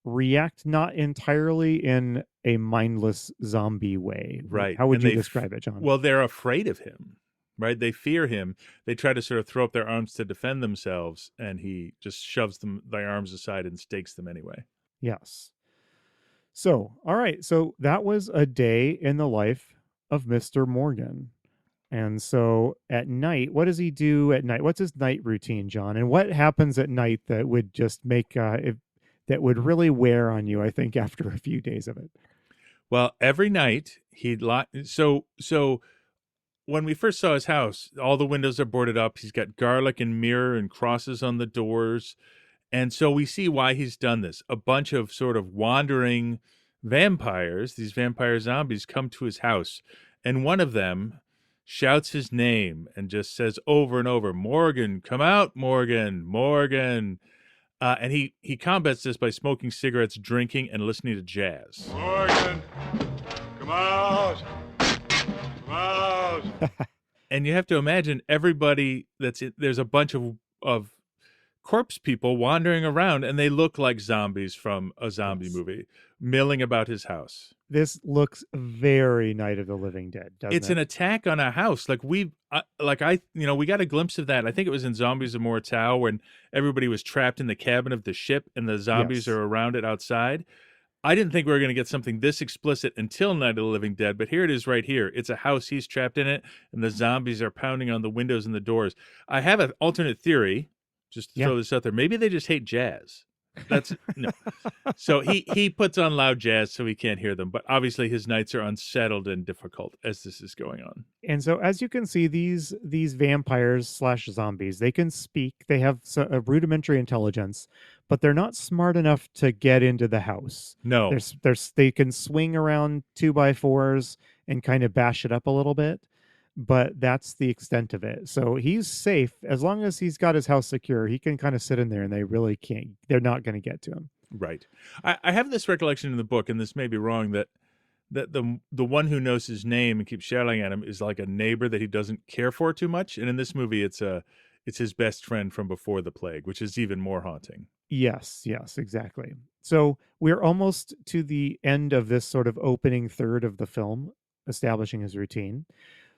react not entirely in a mindless zombie way. Right. How would you describe it, John? Well, they're afraid of him, right? They fear him. They try to sort of throw up their arms to defend themselves, and he just shoves their arms aside and stakes them anyway. Yes. So, all right. So that was a day in the life of Mr. Morgan. And so at night, what does he do at night? What's his night routine, John? And what happens at night that would just make that would really wear on you, I think, after a few days of it? Well, every night he'd so when we first saw his house, all the windows are boarded up. He's got garlic and myrrh and crosses on the doors. And so we see why he's done this. A bunch of sort of wandering vampires, these vampire zombies, come to his house. And one of them shouts his name and just says over and over, "Morgan, come out, Morgan, Morgan." And he combats this by smoking cigarettes, drinking, and listening to jazz. Morgan, come out. Come out. And you have to imagine everybody there's a bunch of corpse people wandering around, and they look like zombies from a zombie movie, milling about his house. This looks very Night of the Living Dead, doesn't it? It's an attack on a house. Like we got a glimpse of that. I think it was in Zombies of Mortal when everybody was trapped in the cabin of the ship and the zombies are around it outside. I didn't think we were going to get something this explicit until Night of the Living Dead, but here it is right here. It's a house, he's trapped in it, and the zombies are pounding on the windows and the doors. I have an alternate theory, just to throw this out there. Maybe they just hate jazz. That's no. So he puts on loud jazz so he can't hear them, but obviously his nights are unsettled and difficult as this is going on. And so as you can see, these vampires / zombies, they can speak, they have a rudimentary intelligence, but they're not smart enough to get into the house. No. They can swing around 2x4s and kind of bash it up a little bit, but that's the extent of it. So he's safe as long as he's got his house secure. He can kind of sit in there, and they really can't. They're not going to get to him. Right. I have this recollection in the book, and this may be wrong, that the one who knows his name and keeps shouting at him is like a neighbor that he doesn't care for too much. And in this movie, it's his best friend from before the plague, which is even more haunting. Yes, exactly. So we're almost to the end of this sort of opening third of the film, establishing his routine.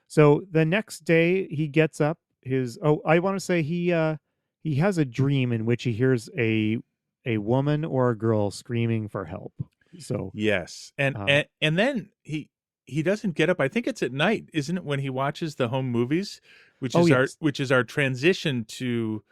So the next day he gets up. I want to say he has a dream in which he hears a woman or a girl screaming for help. So yes, and then he doesn't get up. I think it's at night, isn't it, when he watches the home movies, which is our transition to.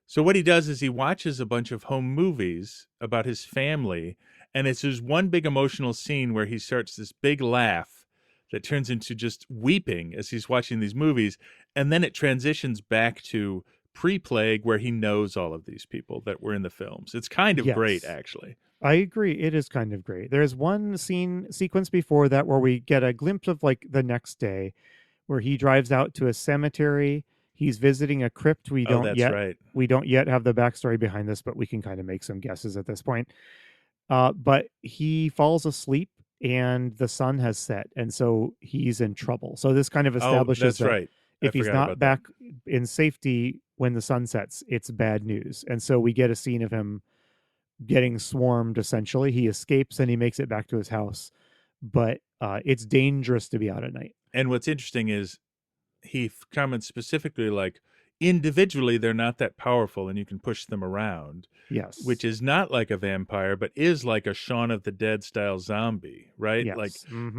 So what he does is he watches a bunch of home movies about his family, and it's just one big emotional scene where he starts this big laugh that turns into just weeping as he's watching these movies, and then it transitions back to pre-plague where he knows all of these people that were in the films. It's kind of great, actually. I agree. It is kind of great. There's one sequence before that where we get a glimpse of like the next day where he drives out to a cemetery. He's visiting a crypt. We don't yet have the backstory behind this, but we can kind of make some guesses at this point. But he falls asleep and the sun has set, and so he's in trouble. So this kind of establishes that if he's not back in safety when the sun sets, it's bad news. And so we get a scene of him getting swarmed, essentially. He escapes and he makes it back to his house, but it's dangerous to be out at night. And what's interesting is he comments specifically like, individually they're not that powerful and you can push them around. Yes. Which is not like a vampire, but is like a Shaun of the Dead style zombie, right? Yes. Like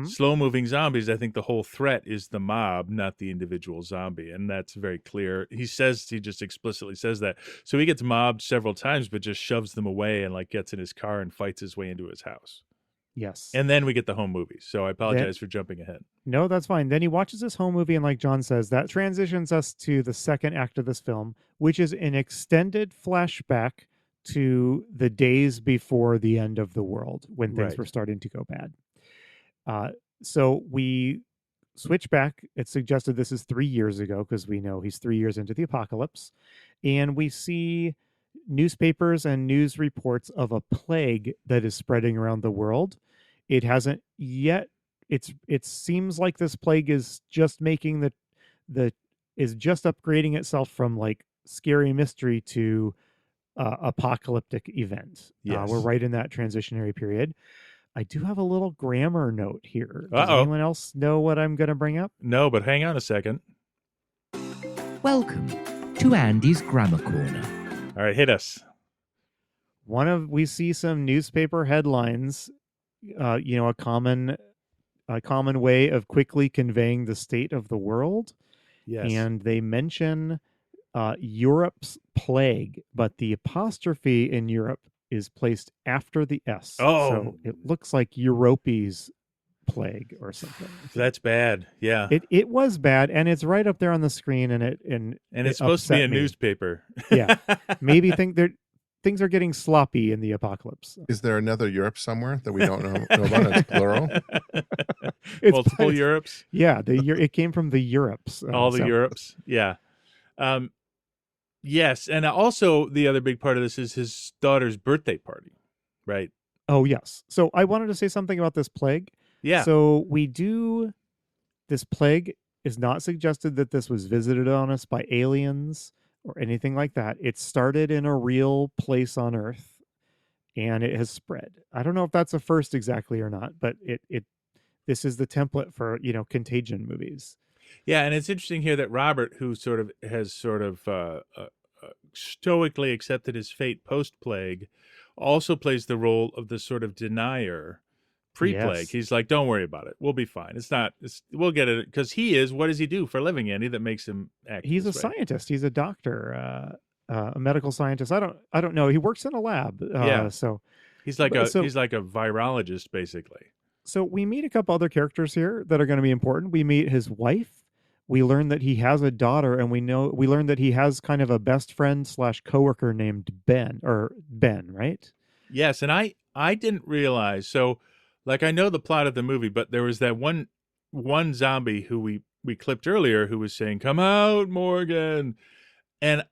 slow moving zombies. I think the whole threat is the mob, not the individual zombie. And that's very clear. He just explicitly says that. So he gets mobbed several times, but just shoves them away and like gets in his car and fights his way into his house. Yes. And then we get the home movies. So I apologize for jumping ahead. No, that's fine. Then he watches this home movie, and like John says, that transitions us to the second act of this film, which is an extended flashback to the days before the end of the world when things were starting to go bad. So we switch back. It's suggested this is 3 years ago because we know he's 3 years into the apocalypse. And we see newspapers and news reports of a plague that is spreading around the world. It hasn't yet. It seems like this plague is just making is just upgrading itself from like scary mystery to apocalyptic event. Yes. We're right in that transitionary period. I do have a little grammar note here. Does anyone else know what I'm going to bring up? No, but hang on a second. Welcome to Andy's Grammar Corner. All right, hit us. We see some newspaper headlines, a common way of quickly conveying the state of the world. Yes. And they mention Europe's plague, but the apostrophe in Europe is placed after the S. Oh. So it looks like Europe's plague or something. That's bad. Yeah. It was bad, and it's right up there on the screen, and it's supposed to be a newspaper. Yeah. Maybe things are getting sloppy in the apocalypse. Is there another Europe somewhere that we don't know about? It's plural. It's multiple Europes. Yeah, it came from the Europes. All the Europes. Yeah. Yes, and also the other big part of this is his daughter's birthday party, right? Oh yes. So I wanted to say something about this plague. Yeah. So this plague is not suggested that this was visited on us by aliens or anything like that. It started in a real place on Earth, and it has spread. I don't know if that's a first exactly or not, but this is the template for contagion movies. Yeah, and it's interesting here that Robert, who has stoically accepted his fate post-plague, also plays the role of the sort of denier pre-plague. Yes. He's like, don't worry about it. We'll be fine. We'll get it. Because what does he do for a living, Andy, that makes him act He's a this way? scientist. He's a doctor, a medical scientist. I don't know. He works in a lab. So he's like a virologist, basically. So we meet a couple other characters here that are going to be important. We meet his wife. We learn that he has a daughter, and we learn that he has kind of a best friend / coworker named Ben, right? Yes, and I didn't realize. So, like, I know the plot of the movie, but there was that one zombie who we we clipped earlier who was saying, "Come out, Morgan," and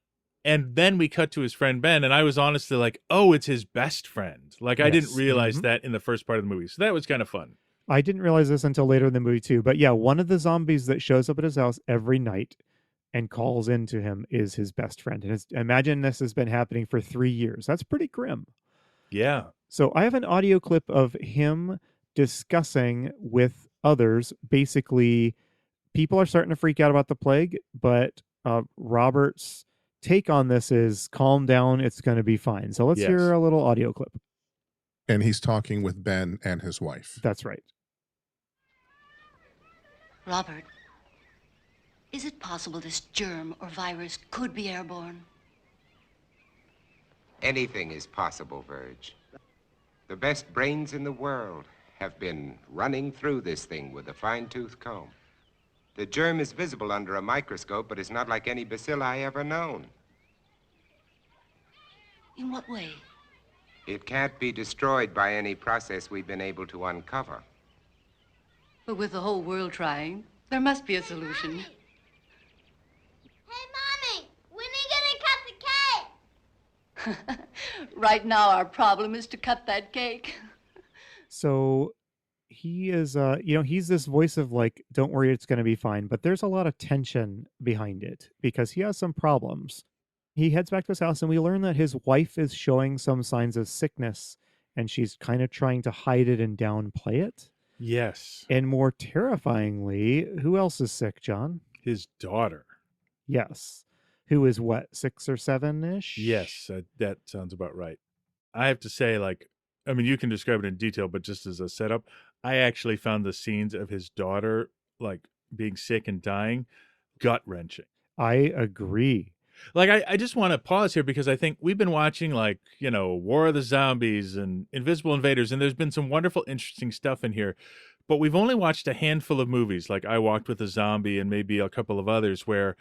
then we cut to his friend Ben, and I was honestly like, "Oh, it's his best friend." Like I didn't Yes. realize that in the first part of the movie, so that was kind of fun. I didn't realize this until later in the movie too. But yeah, one of the zombies that shows up at his house every night and calls into him is his best friend. And imagine this has been happening for 3 years. That's pretty grim. Yeah. So I have an audio clip of him discussing with others. Basically, people are starting to freak out about the plague, but Robert's take on this is calm down. It's going to be fine. So let's hear a little audio clip. And he's talking with Ben and his wife. That's right. Robert, is it possible this germ or virus could be airborne? Anything is possible, Verge. The best brains in the world have been running through this thing with a fine-tooth comb. The germ is visible under a microscope, but is not like any bacilli ever known. In what way? It can't be destroyed by any process we've been able to uncover. But with the whole world trying, there must be a solution. Hey, Mommy, when are you gonna cut the cake? Right now, our problem is to cut that cake. So he is, he's this voice of like, don't worry, it's going to be fine. But there's a lot of tension behind it because he has some problems. He heads back to his house and we learn that his wife is showing some signs of sickness and she's kind of trying to hide it and downplay it. Yes. And more terrifyingly, who else is sick, John? His daughter. Yes. Who is what, 6 or 7-ish? Yes, that sounds about right. I have to say, like, I mean, you can describe it in detail, but just as a setup, I actually found the scenes of his daughter, like, being sick and dying, gut-wrenching. I agree. Like, I just want to pause here because I think we've been watching, like, War of the Zombies and Invisible Invaders, and there's been some wonderful, interesting stuff in here. But we've only watched a handful of movies, like I Walked with a Zombie and maybe a couple of others, where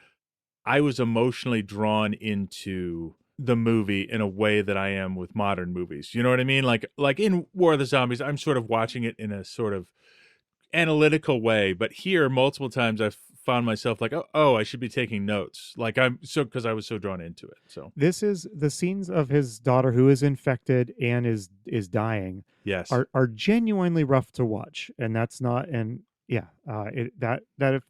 I was emotionally drawn into the movie in a way that I am with modern movies. You know what I mean? Like in War of the Zombies, I'm sort of watching it in a sort of analytical way, but here multiple times I've found myself like, oh, I should be taking notes. Like because I was so drawn into it. So this is the scenes of his daughter who is infected and is dying. Yes, are genuinely rough to watch, and that's not the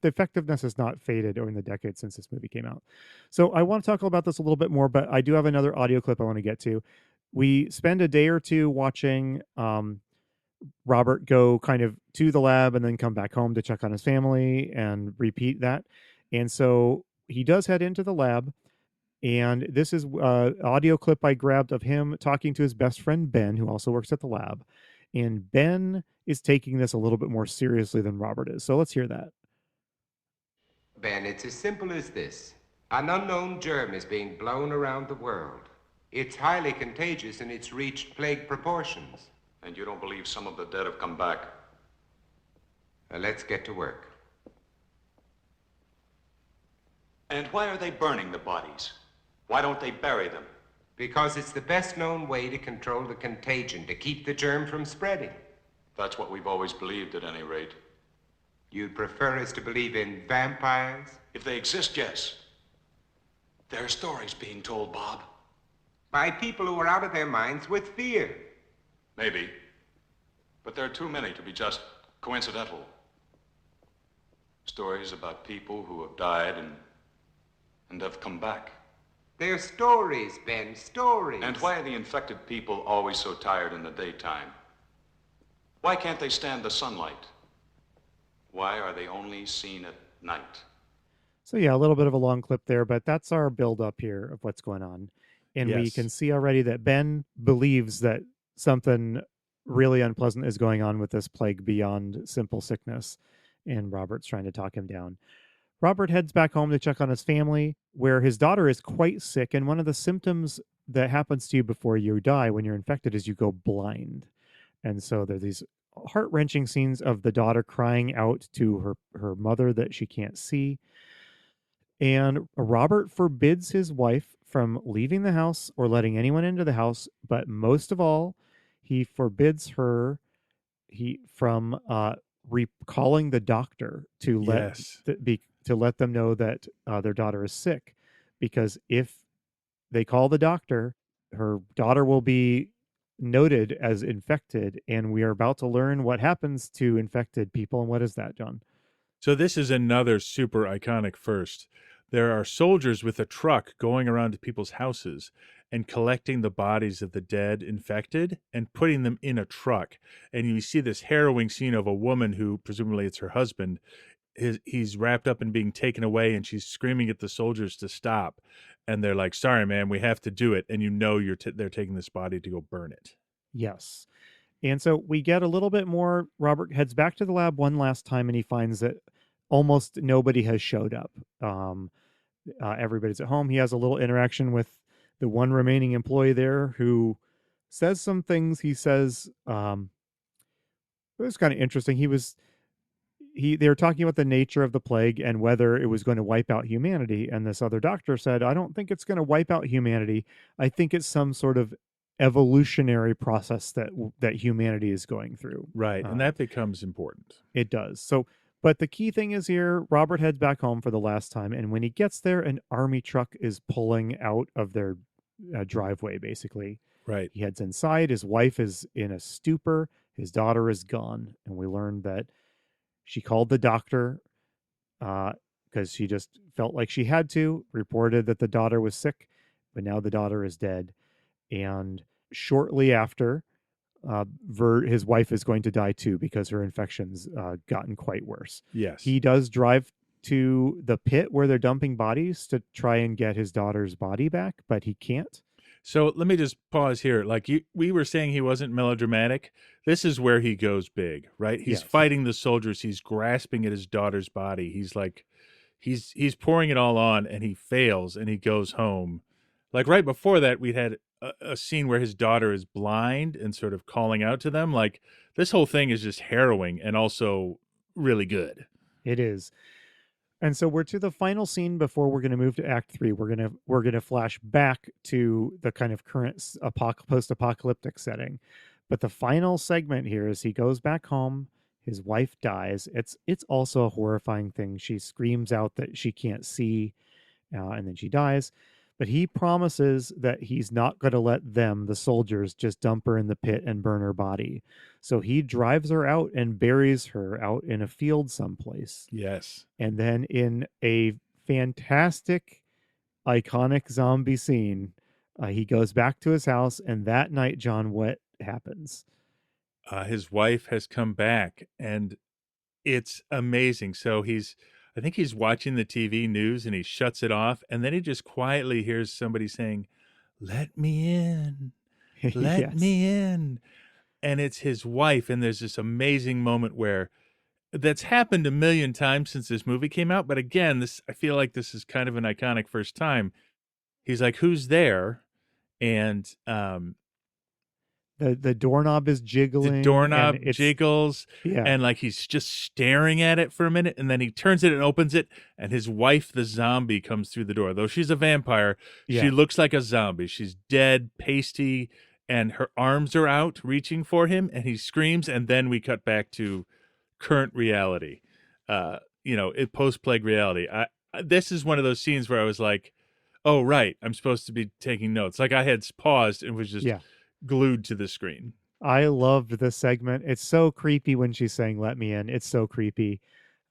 effectiveness has not faded over the decades since this movie came out. So I want to talk about this a little bit more, but I do have another audio clip I want to get to. We spend a day or two watching Robert go kind of to the lab and then come back home to check on his family and repeat that. And so he does head into the lab. And this is an audio clip I grabbed of him talking to his best friend, Ben, who also works at the lab. And Ben is taking this a little bit more seriously than Robert is. So let's hear that. Ben, it's as simple as this. An unknown germ is being blown around the world. It's highly contagious and it's reached plague proportions. And you don't believe some of the dead have come back? Let's get to work. And why are they burning the bodies? Why don't they bury them? Because it's the best known way to control the contagion, to keep the germ from spreading. That's what we've always believed at any rate. You'd prefer us to believe in vampires? If they exist, yes. There are stories being told, Bob. By people who are out of their minds with fear. Maybe. But there are too many to be just coincidental. Stories about people who have died and have come back. They're stories, Ben, stories. And why are the infected people always so tired in the daytime? Why can't they stand the sunlight? Why are they only seen at night? So yeah, a little bit of a long clip there, but that's our build up here of what's going on. And we can see already that Ben believes that something really unpleasant is going on with this plague beyond simple sickness. And Robert's trying to talk him down. Robert heads back home to check on his family, where his daughter is quite sick. And one of the symptoms that happens to you before you die when you're infected is you go blind. And so there's these heart-wrenching scenes of the daughter crying out to her mother that she can't see. And Robert forbids his wife from leaving the house or letting anyone into the house. But most of all, he forbids her from calling the doctor to Yes. let them know that their daughter is sick, because if they call the doctor, her daughter will be noted as infected, and we are about to learn what happens to infected people. And what is that, John? So this is another super iconic first. There are soldiers with a truck going around to people's houses and collecting the bodies of the dead infected and putting them in a truck. And you see this harrowing scene of a woman who, presumably it's her husband, he's wrapped up and being taken away, and she's screaming at the soldiers to stop. And they're like, sorry, man, we have to do it. And they're taking this body to go burn it. Yes. And so we get a little bit more. Robert heads back to the lab one last time, and he finds that almost nobody has showed up. Everybody's at home. He has a little interaction with the one remaining employee there, who says some things. He says, it was kind of interesting. They were talking about the nature of the plague and whether it was going to wipe out humanity. And this other doctor said, I don't think it's going to wipe out humanity. I think it's some sort of evolutionary process that humanity is going through. Right. And that becomes important. It does. So, but the key thing is here, Robert heads back home for the last time. And when he gets there, an army truck is pulling out of their driveway, basically. Right. He heads inside. His wife is in a stupor. His daughter is gone. And we learned that she called the doctor because she just felt like she had to, reported that the daughter was sick, but now the daughter is dead. And shortly after, his wife is going to die too, because her infection's gotten quite worse. Yes. He does drive to the pit where they're dumping bodies to try and get his daughter's body back, but he can't. So let me just pause here. Like we were saying he wasn't melodramatic. This is where he goes big, right? He's fighting the soldiers. He's grasping at his daughter's body. He's like, he's pouring it all on, and he fails, and he goes home. Like right before that, we'd had a scene where his daughter is blind and sort of calling out to them. Like this whole thing is just harrowing and also really good. It is. And so we're to the final scene before we're going to move to Act 3. We're going to flash back to the kind of current post-apocalyptic setting. But the final segment here is he goes back home. His wife dies. It's also a horrifying thing. She screams out that she can't see, and then she dies. But he promises that he's not going to let them, the soldiers, just dump her in the pit and burn her body. So he drives her out and buries her out in a field someplace. Yes. And then in a fantastic, iconic zombie scene, he goes back to his house. And that night, John, what happens? His wife has come back, and it's amazing. So I think he's watching the TV news, and he shuts it off, and then he just quietly hears somebody saying, "Let me in, let me in." And it's his wife, and there's this amazing moment where that's happened a million times since this movie came out. But again, I feel like this is kind of an iconic first time. He's like, "Who's there?" And the doorknob is jiggling. The doorknob jiggles, yeah. And like he's just staring at it for a minute, and then he turns it and opens it, and his wife, the zombie, comes through the door. Though she's a vampire, she looks like a zombie. She's dead, pasty, and her arms are out, reaching for him, and he screams, and then we cut back to current reality. Post-plague reality. This is one of those scenes where I was like, "Oh, right, I'm supposed to be taking notes." Like I had paused and was just glued to the screen. I loved this segment. It's so creepy when she's saying "let me in." It's so creepy.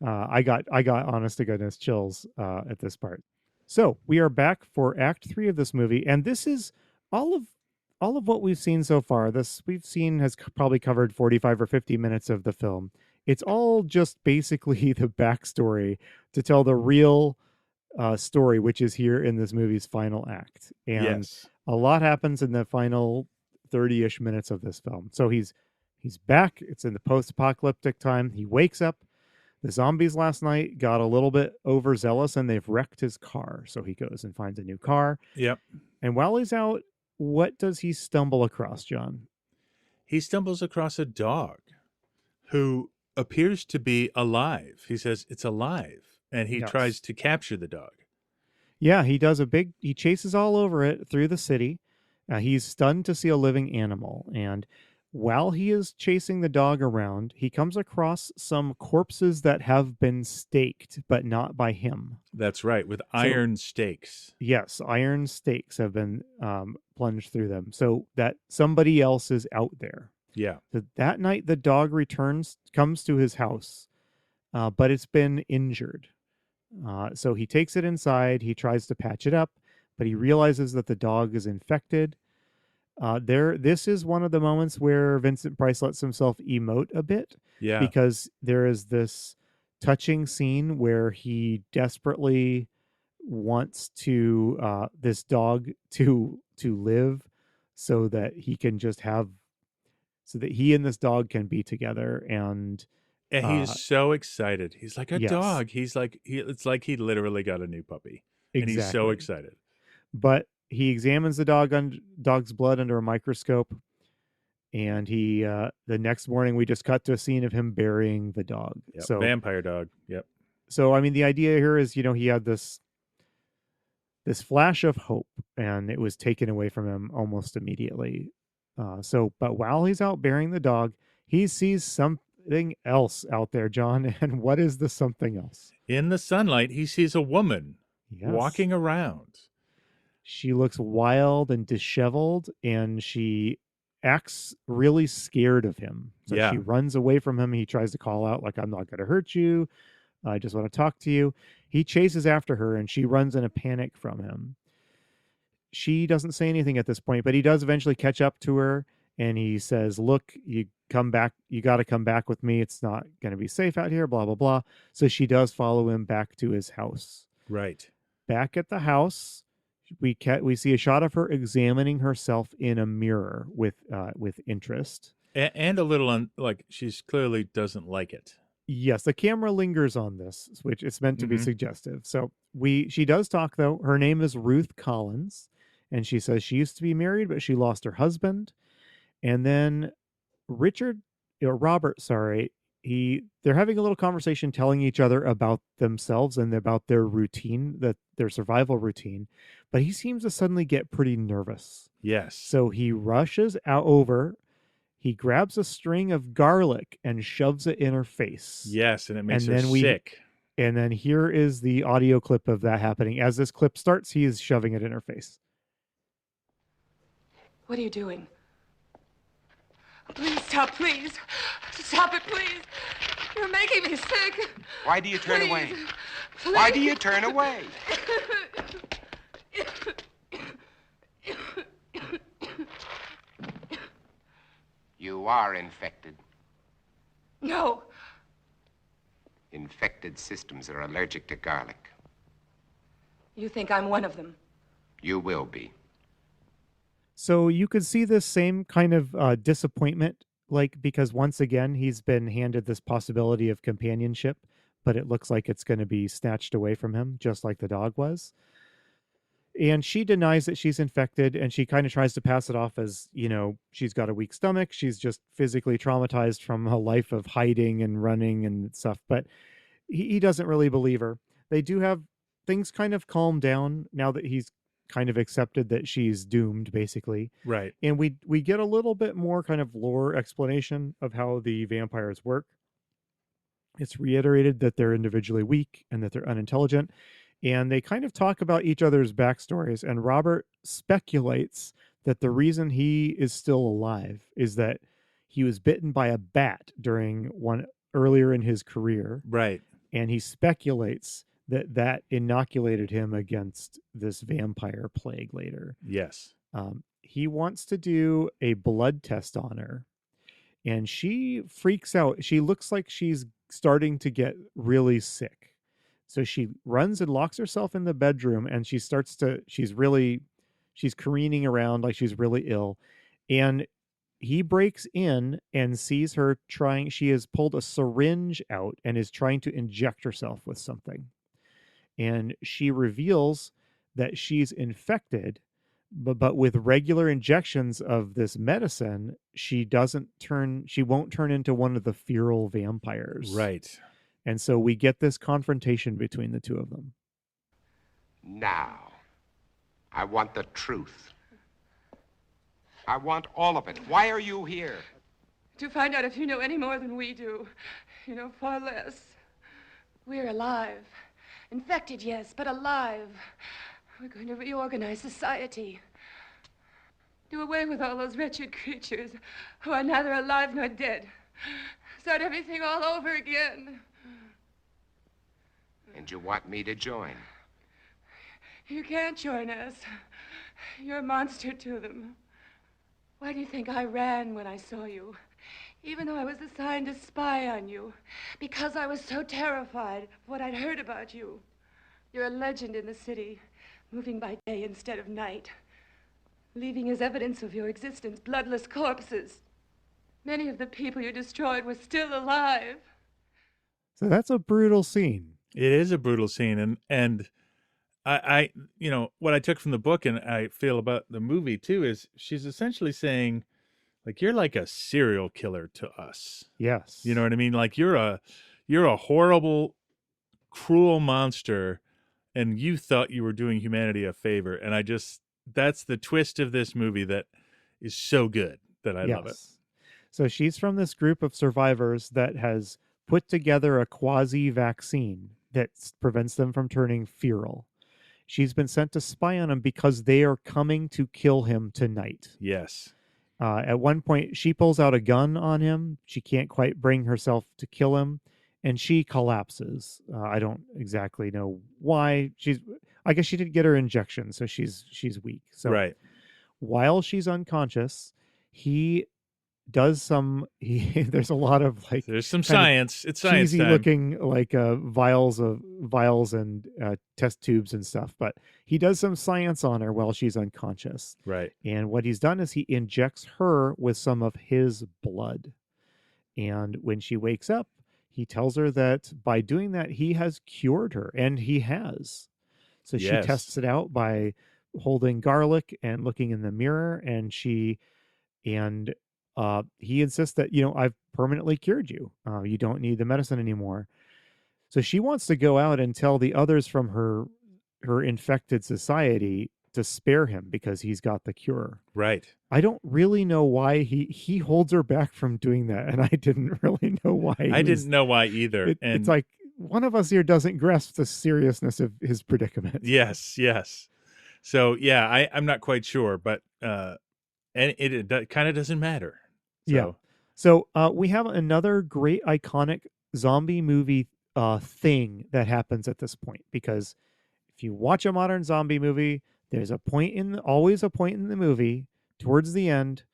I got honest to goodness chills at this part. So we are back for Act 3 of this movie, and this is all of what we've seen so far. This we've seen has probably covered 45 or 50 minutes of the film. It's all just basically the backstory to tell the real story, which is here in this movie's final act. And a lot happens in the final 30-ish minutes of this film. So he's back. It's in the post-apocalyptic time. He wakes up. The zombies last night got a little bit overzealous, and they've wrecked his car. So he goes and finds a new car. Yep. And while he's out, what does he stumble across, John? He stumbles across a dog who appears to be alive. He says it's alive, and he tries to capture the dog. Yeah, he chases all over it through the city. He's stunned to see a living animal. And While he is chasing the dog around, he comes across some corpses that have been staked, but not by him. That's right, with So- iron stakes. Yes, iron stakes have been plunged through them, so that somebody else is out there. Yeah. So that night, the dog comes to his house, but it's been injured. So he takes it inside. He tries to patch it up, but he realizes that the dog is infected. This is one of the moments where Vincent Price lets himself emote a bit. Yeah. Because there is this touching scene where he desperately wants this dog to live, so that he can just so that he and this dog can be together. And he's so excited. He's like, a yes. dog. He's like, it's like he literally got a new puppy. And he's so Exactly. excited. But he examines the dog's blood under a microscope, and the next morning we just cut to a scene of him burying the dog. Yep. So Vampire dog. Yep. So I mean, the idea here is, he had this flash of hope, and it was taken away from him almost immediately. But while he's out burying the dog, he sees something else out there, John. And what is the something else? In the sunlight, he sees a woman Yes. walking around. She looks wild and disheveled, and she acts really scared of him. So Yeah. she runs away from him. He tries to call out, like, I'm not going to hurt you. I just want to talk to you. He chases after her, and she runs in a panic from him. She doesn't say anything at this point, but he does eventually catch up to her, and he says, look, you come back. You got to come back with me. It's not going to be safe out here, blah, blah, blah. So she does follow him back to his house. Right. Back at the house, we see a shot of her examining herself in a mirror with interest. And a little, like, she's clearly doesn't like it. Yes, the camera lingers on this, which it's meant to be Mhm. suggestive. So she does talk, though. Her name is Ruth Collins, and she says she used to be married, but she lost her husband. And then Robert, they're having a little conversation, telling each other about themselves and about their routine, their survival routine. But he seems to suddenly get pretty nervous. Yes. So he rushes over. He grabs a string of garlic and shoves it in her face. Yes, and it makes her then sick. And then here is the audio clip of that happening. As this clip starts, he is shoving it in her face. What are you doing? Please stop, please. Stop it, please. You're making me sick. Why do you turn Please. away? Please. Why do you turn away? You are infected. No. Infected systems are allergic to garlic. You think I'm one of them? You will be. So you could see this same kind of disappointment, because once again, he's been handed this possibility of companionship, but it looks like it's going to be snatched away from him, just like the dog was. And she denies that she's infected, and she kind of tries to pass it off as, she's got a weak stomach. She's just physically traumatized from a life of hiding and running and stuff. But he doesn't really believe her. They do have things kind of calm down now that he's kind of accepted that she's doomed, basically. Right. And we get a little bit more kind of lore explanation of how the vampires work. It's reiterated that they're individually weak and that they're unintelligent. And they kind of talk about each other's backstories. And Robert speculates that the reason he is still alive is that he was bitten by a bat during one earlier in his career. Right. And he speculates that inoculated him against this vampire plague later. Yes. He wants to do a blood test on her. And she freaks out. She looks like she's starting to get really sick. So she runs and locks herself in the bedroom, and she's careening around like she's really ill. And he breaks in and sees her she has pulled a syringe out and is trying to inject herself with something. And she reveals that she's infected, but with regular injections of this medicine, she won't turn into one of the feral vampires. Right. And so we get this confrontation between the two of them. Now, I want the truth. I want all of it. Why are you here? To find out if you know any more than we do. You know far less. We're alive. Infected, yes, but alive. We're going to reorganize society. Do away with all those wretched creatures who are neither alive nor dead. Start everything all over again. And you want me to join? You can't join us. You're a monster to them. Why do you think I ran when I saw you? Even though I was assigned to spy on you. Because I was so terrified of what I'd heard about you. You're a legend in the city, moving by day instead of night. Leaving as evidence of your existence bloodless corpses. Many of the people you destroyed were still alive. So that's a brutal scene. It is a brutal scene, and I you know what I took from the book and I feel about the movie too is she's essentially saying, like, you're like a serial killer to us. Yes. You know what I mean? Like you're a horrible, cruel monster, and you thought you were doing humanity a favor. And that's the twist of this movie that is so good that I love it. So she's from this group of survivors that has put together a quasi-vaccine that prevents them from turning feral. She's been sent to spy on him because they are coming to kill him tonight. Yes. At one point, she pulls out a gun on him. She can't quite bring herself to kill him, and she collapses. I don't exactly know why. I guess she did get her injection, so she's weak. So right. While she's unconscious, he does some. There's a lot of like. There's some science. It's science cheesy time. looking like vials and test tubes and stuff. But he does some science on her while she's unconscious. Right. And what he's done is he injects her with some of his blood. And when she wakes up, he tells her that by doing that, he has cured her, and he has. So she tests it out by holding garlic and looking in the mirror, and he insists that, I've permanently cured you. You don't need the medicine anymore. So she wants to go out and tell the others from her infected society to spare him because he's got the cure. Right. I don't really know why he holds her back from doing that, and I didn't really know why. I didn't know why either. It's like one of us here doesn't grasp the seriousness of his predicament. Yes. So yeah, I'm not quite sure, but and it kind of doesn't matter. So. Yeah. So we have another great iconic zombie movie thing that happens at this point, because if you watch a modern zombie movie, there's always a point in the movie towards the end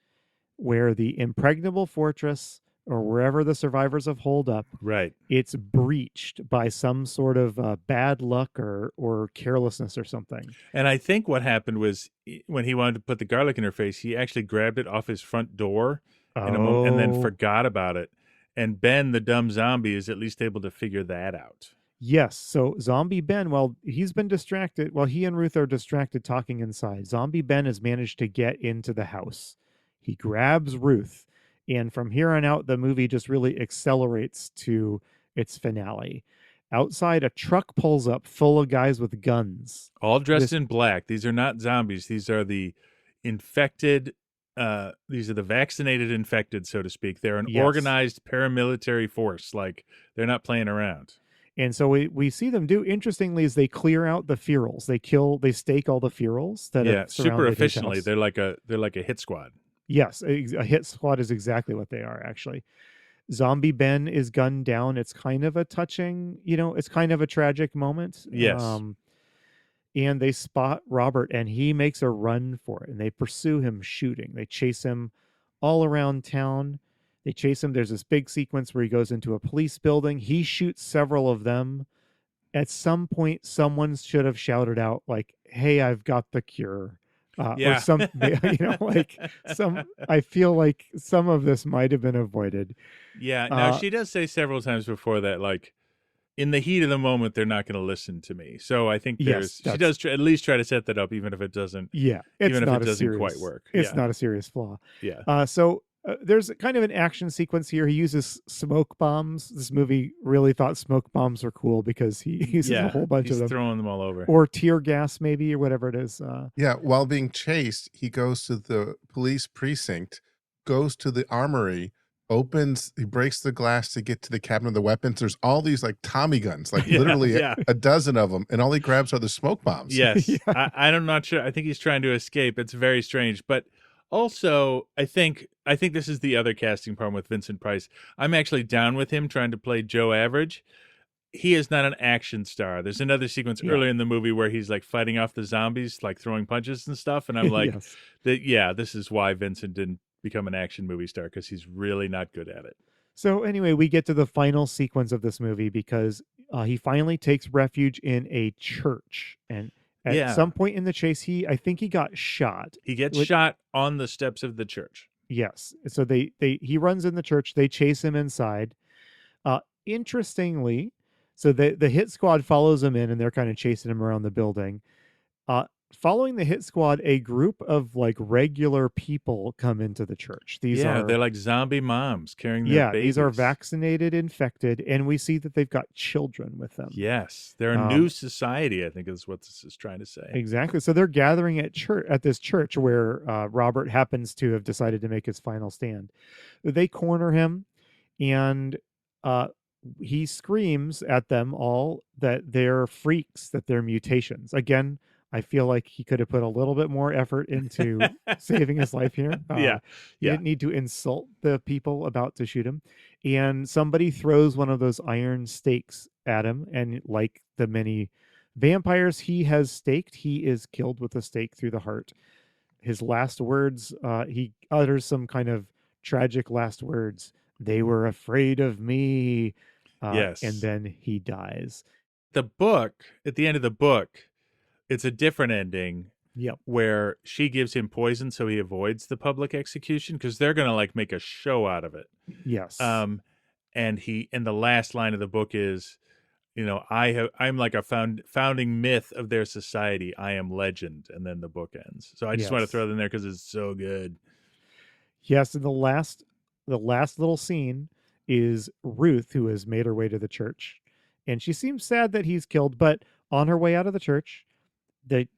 where the impregnable fortress or wherever the survivors have holed up, right, it's breached by some sort of bad luck or carelessness or something. And I think what happened was when he wanted to put the garlic in her face, he actually grabbed it off his front door and then forgot about it. And Ben, the dumb zombie, is at least able to figure that out. Yes. So Zombie Ben, while he's been distracted, while he and Ruth are distracted talking inside, Zombie Ben has managed to get into the house. He grabs Ruth. And from here on out, the movie just really accelerates to its finale. Outside, a truck pulls up full of guys with guns. All dressed in black. These are not zombies. These are the infected. These are the vaccinated infected, so to speak. They're an organized paramilitary force. Like, they're not playing around. And so we see them do, interestingly, is they clear out the ferals. They stake all the ferals that have super surrounded his efficiently. house. They're like a hit squad. Yes, a hit squad is exactly what they are, actually. Zombie Ben is gunned down. It's kind of a touching, it's kind of a tragic moment. Yes. And they spot Robert, and he makes a run for it, and they pursue him shooting. They chase him all around town. They chase him. There's this big sequence where he goes into a police building. He shoots several of them. At some point, someone should have shouted out, like, "Hey, I've got the cure." Or some, I feel like some of this might have been avoided. Yeah. Now, she does say several times before that, like, in the heat of the moment, they're not going to listen to me. So I think she does at least try to set that up, even if it doesn't. Yeah, even if it doesn't quite work. It's not a serious flaw. Yeah. So there's kind of an action sequence here. He uses smoke bombs. This movie really thought smoke bombs were cool because he uses a whole bunch of them. He's throwing them all over. Or tear gas, maybe, or whatever it is. While being chased, he goes to the police precinct, goes to the armory, he breaks the glass to get to the cabinet of the weapons. There's all these like Tommy guns, like Yeah, literally yeah. a dozen of them, and all he grabs are the smoke bombs. Yes. I'm not sure. I think he's trying to escape. It's very strange. But also, I think this is the other casting problem with Vincent Price. I'm actually down with him trying to play Joe Average. He is not an action star. There's another sequence earlier in the movie where he's like fighting off the zombies, like throwing punches and stuff. And I'm like, this is why Vincent didn't become an action movie star, because he's really not good at it. So anyway, we get to the final sequence of this movie because he finally takes refuge in a church, and at some point in the chase, I think he got shot. He gets shot on the steps of the church. Yes. So he runs in the church. They chase him inside. Interestingly, so the hit squad follows him in, and they're kind of chasing him around the building. Following the hit squad, a group of like regular people come into the church. They're like zombie moms carrying their babies. These are vaccinated, infected, and we see that they've got children with them. Yes, they're a new society, I think is what this is trying to say. Exactly. So they're gathering at this church where Robert happens to have decided to make his final stand. They corner him, and he screams at them all that they're freaks, that they're mutations. Again, I feel like he could have put a little bit more effort into saving his life here. He didn't need to insult the people about to shoot him. And somebody throws one of those iron stakes at him. And like the many vampires he has staked, he is killed with a stake through the heart. His last words, he utters some kind of tragic last words. They were afraid of me. Yes. And then he dies. The book, at the end of the book, it's a different ending. Yep. Where she gives him poison so he avoids the public execution, because they're gonna like make a show out of it. Yes. And the last line of the book is, I'm like a founding myth of their society. I am legend, and then the book ends. So I just want to throw that in there because it's so good. Yes, and the last little scene is Ruth, who has made her way to the church, and she seems sad that he's killed. But on her way out of the church,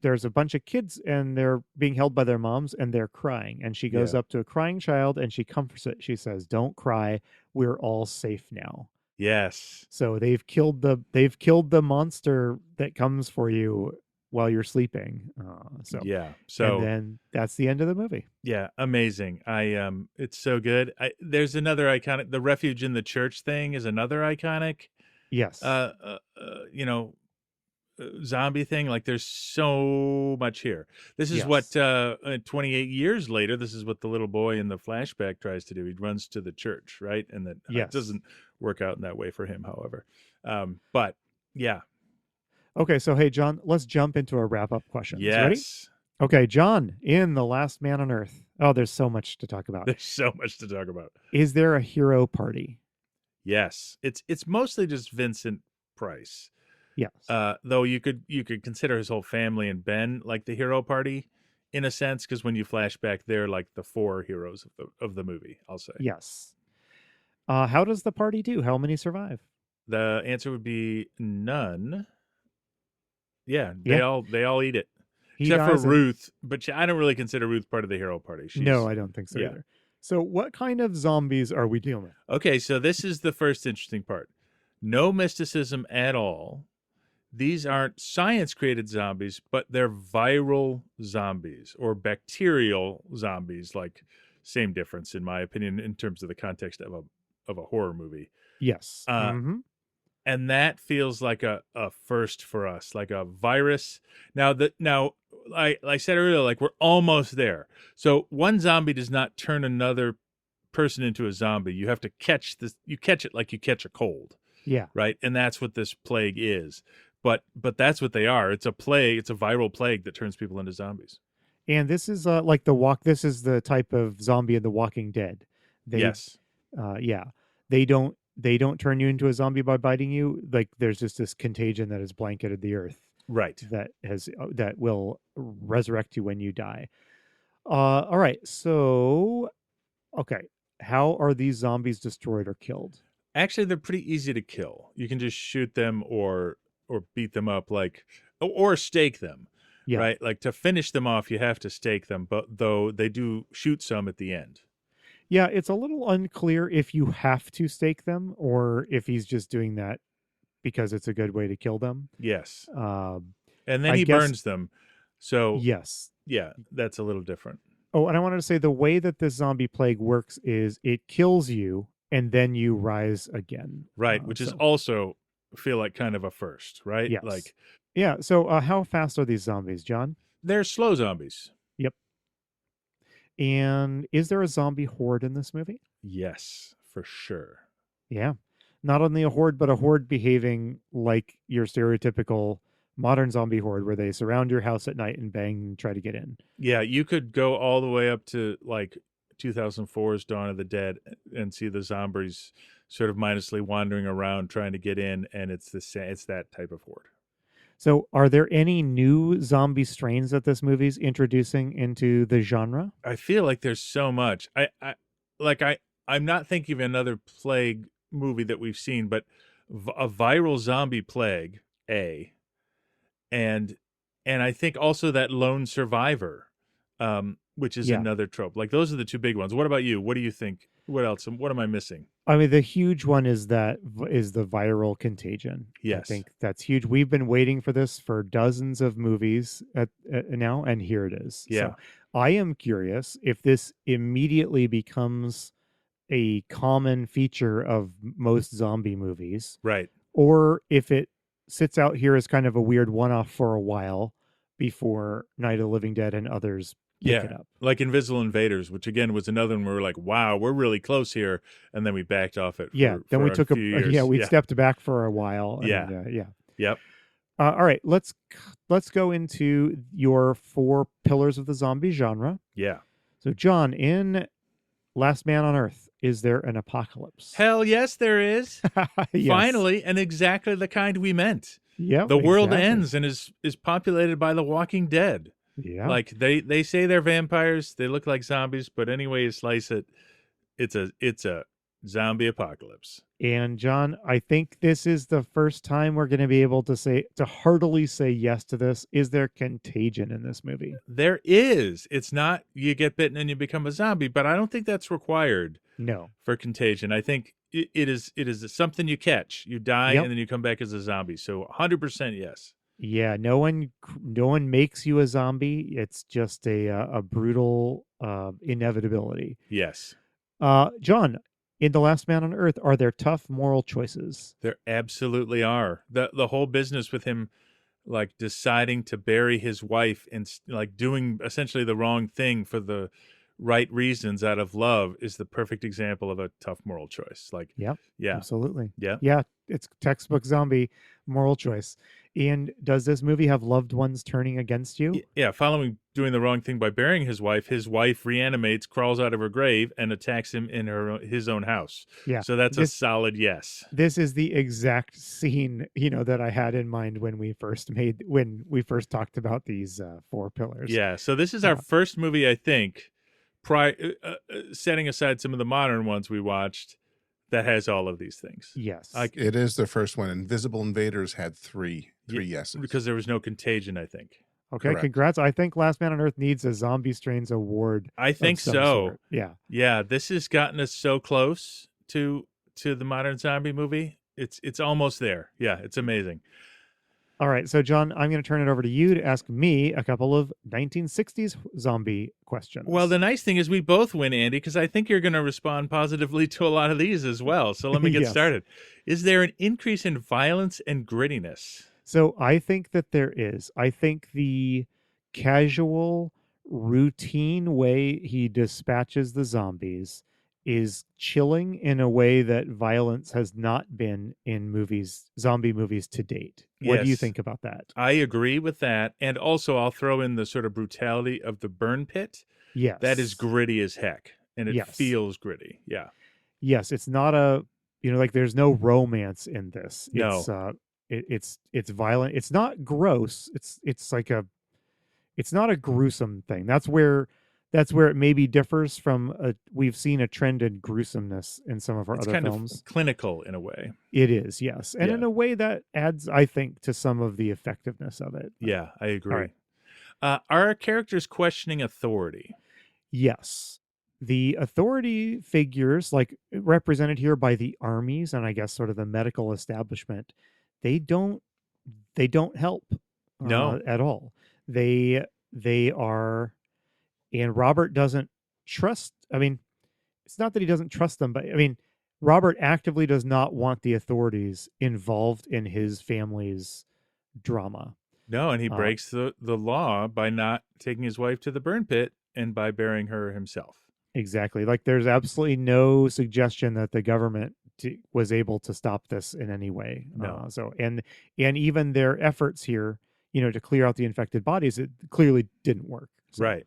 there's a bunch of kids, and they're being held by their moms, and they're crying. And she goes up to a crying child, and she comforts it. She says, "Don't cry. We're all safe now." Yes. So they've killed the monster that comes for you while you're sleeping. So and then that's the end of the movie. Yeah, amazing. It's so good. There's another iconic. The refuge in the church thing is another iconic. Yes. Zombie thing. Like there's so much here. This is what 28 years later, this is what the little boy in the flashback tries to do. He runs to the church, right? And that it doesn't work out in that way for him, however. But yeah. Okay, so hey John, let's jump into our wrap-up questions. Yes. Ready? Okay, John, in The Last Man on Earth. Oh, there's so much to talk about. There's so much to talk about. Is there a hero party? Yes. It's mostly just Vincent Price. Yes. Though you could consider his whole family and Ben like the hero party in a sense, because when you flash back, they're like the four heroes of the movie, I'll say. Yes. How does the party do? How many survive? The answer would be none. Yeah, they all eat it. Except for Ruth, but I don't really consider Ruth part of the hero party. No, I don't think so either. So what kind of zombies are we dealing with? Okay, so this is the first interesting part. No mysticism at all. These aren't science-created zombies, but they're viral zombies or bacterial zombies. Like, same difference, in my opinion, in terms of the context of a horror movie. Yes. And that feels like a first for us, like a virus. Now, like I said earlier, like we're almost there. So one zombie does not turn another person into a zombie. You have to catch this. You catch it like you catch a cold. Yeah. Right. And that's what this plague is. But that's what they are. It's a plague. It's a viral plague that turns people into zombies. And this is like this is the type of zombie in The Walking Dead. Yes. They don't turn you into a zombie by biting you. Like there's just this contagion that has blanketed the earth. Right. That will resurrect you when you die. All right. So, okay. How are these zombies destroyed or killed? Actually, they're pretty easy to kill. You can just shoot them or beat them up, or stake them. Yeah. Right. Like to finish them off, you have to stake them. But though they do shoot some at the end. Yeah, it's a little unclear if you have to stake them or if he's just doing that because it's a good way to kill them. Yes. Um, And then I he guess burns them. So yes. yeah, that's a little different. Oh, and I wanted to say the way that this zombie plague works is it kills you and then you rise again. Right, which is also feel like kind of a first, right? Yes. Like yeah. So how fast are these zombies, John? they're slow zombies. Yep. And is there a zombie horde in this movie? Yes, for sure. Yeah. Not only a horde, but a horde behaving like your stereotypical modern zombie horde where they surround your house at night and bang and try to get in. Yeah, you could go all the way up to like 2004's Dawn of the Dead and see the zombies sort of mindlessly wandering around trying to get in, and it's that type of horde. So, are there any new zombie strains that this movie's introducing into the genre? I feel like there's so much. I'm not thinking of another plague movie that we've seen, but a viral zombie plague, and I think also that lone survivor, which is another trope. Like those are the two big ones. What about you? What do you think? What else? What am I missing? I mean, the huge one is the viral contagion. Yes. I think that's huge. We've been waiting for this for dozens of movies now, and here it is. Yeah. So I am curious if this immediately becomes a common feature of most zombie movies. Right. Or if it sits out here as kind of a weird one-off for a while before Night of the Living Dead and others pick it up. Like Invisible Invaders, which again was another one where we're like, wow, we're really close here, and then we backed off it. Then we took a few years. we stepped back for a while. And, Yep. All right, let's go into your 4 pillars of the zombie genre. Yeah. So, John, in Last Man on Earth, is there an apocalypse? Hell yes, there is. Yes. Finally, and exactly the kind we meant. Yeah. The world ends and is populated by the Walking Dead. Yeah. Like they say they're vampires, they look like zombies, but any way you slice it, it's a zombie apocalypse. And John, I think this is the first time we're going to be able to heartily say yes to this. Is there contagion in this movie? There is. It's not you get bitten and you become a zombie, but I don't think that's required. No. For contagion. I think it is something you catch. You die and then you come back as a zombie. So 100% yes. Yeah, no one makes you a zombie. It's just a brutal inevitability. Yes. John, in The Last Man on Earth, are there tough moral choices? There absolutely are. The whole business with him like deciding to bury his wife and like doing essentially the wrong thing for the right reasons out of love is the perfect example of a tough moral choice. Like, yeah, absolutely. Yeah. It's textbook zombie moral choice. And does this movie have loved ones turning against you? Yeah, following doing the wrong thing by burying his wife reanimates, crawls out of her grave, and attacks him in his own house. Yeah. So that's a solid yes. This is the exact scene, that I had in mind when we first talked about these 4 pillars. Yeah. So this is our first movie, I think, setting aside some of the modern ones we watched, that has all of these things. Yes. It is the first one. Invisible Invaders had three yeses. Because there was no contagion, I think. Okay, Correct. Congrats. I think Last Man on Earth needs a Zombie Strains award. I think so. Sort. Yeah. Yeah, this has gotten us so close to the modern zombie movie. It's almost there. Yeah, it's amazing. All right, so John, I'm going to turn it over to you to ask me a couple of 1960s zombie questions. Well, the nice thing is we both win, Andy, because I think you're going to respond positively to a lot of these as well. So let me get started. Is there an increase in violence and grittiness? So I think that there is. I think the casual, routine way he dispatches the zombies is chilling in a way that violence has not been in zombie movies to date. What do you think about that? I agree with that. And also I'll throw in the sort of brutality of the burn pit. Yes. That is gritty as heck. And it feels gritty. Yeah. Yes. It's not there's no romance in this. No. It's violent. It's not gross. It's not a gruesome thing. That's where it maybe differs from we've seen a trend in gruesomeness in some of our other films. It's kind of clinical in a way. It is, yes. And in a way that adds, I think, to some of the effectiveness of it. Yeah, I agree. All right. Are our characters questioning authority? Yes. the authority figures, like represented here by the armies and I guess sort of the medical establishment, they don't help No. at all. They are, and Robert doesn't trust. I mean, it's not that he doesn't trust them, but I mean, Robert actively does not want the authorities involved in his family's drama. No, and he breaks the law by not taking his wife to the burn pit and by burying her himself. Exactly. Like there's absolutely no suggestion that the government was able to stop this in any way. No. So and even their efforts here, to clear out the infected bodies, it clearly didn't work. So. Right.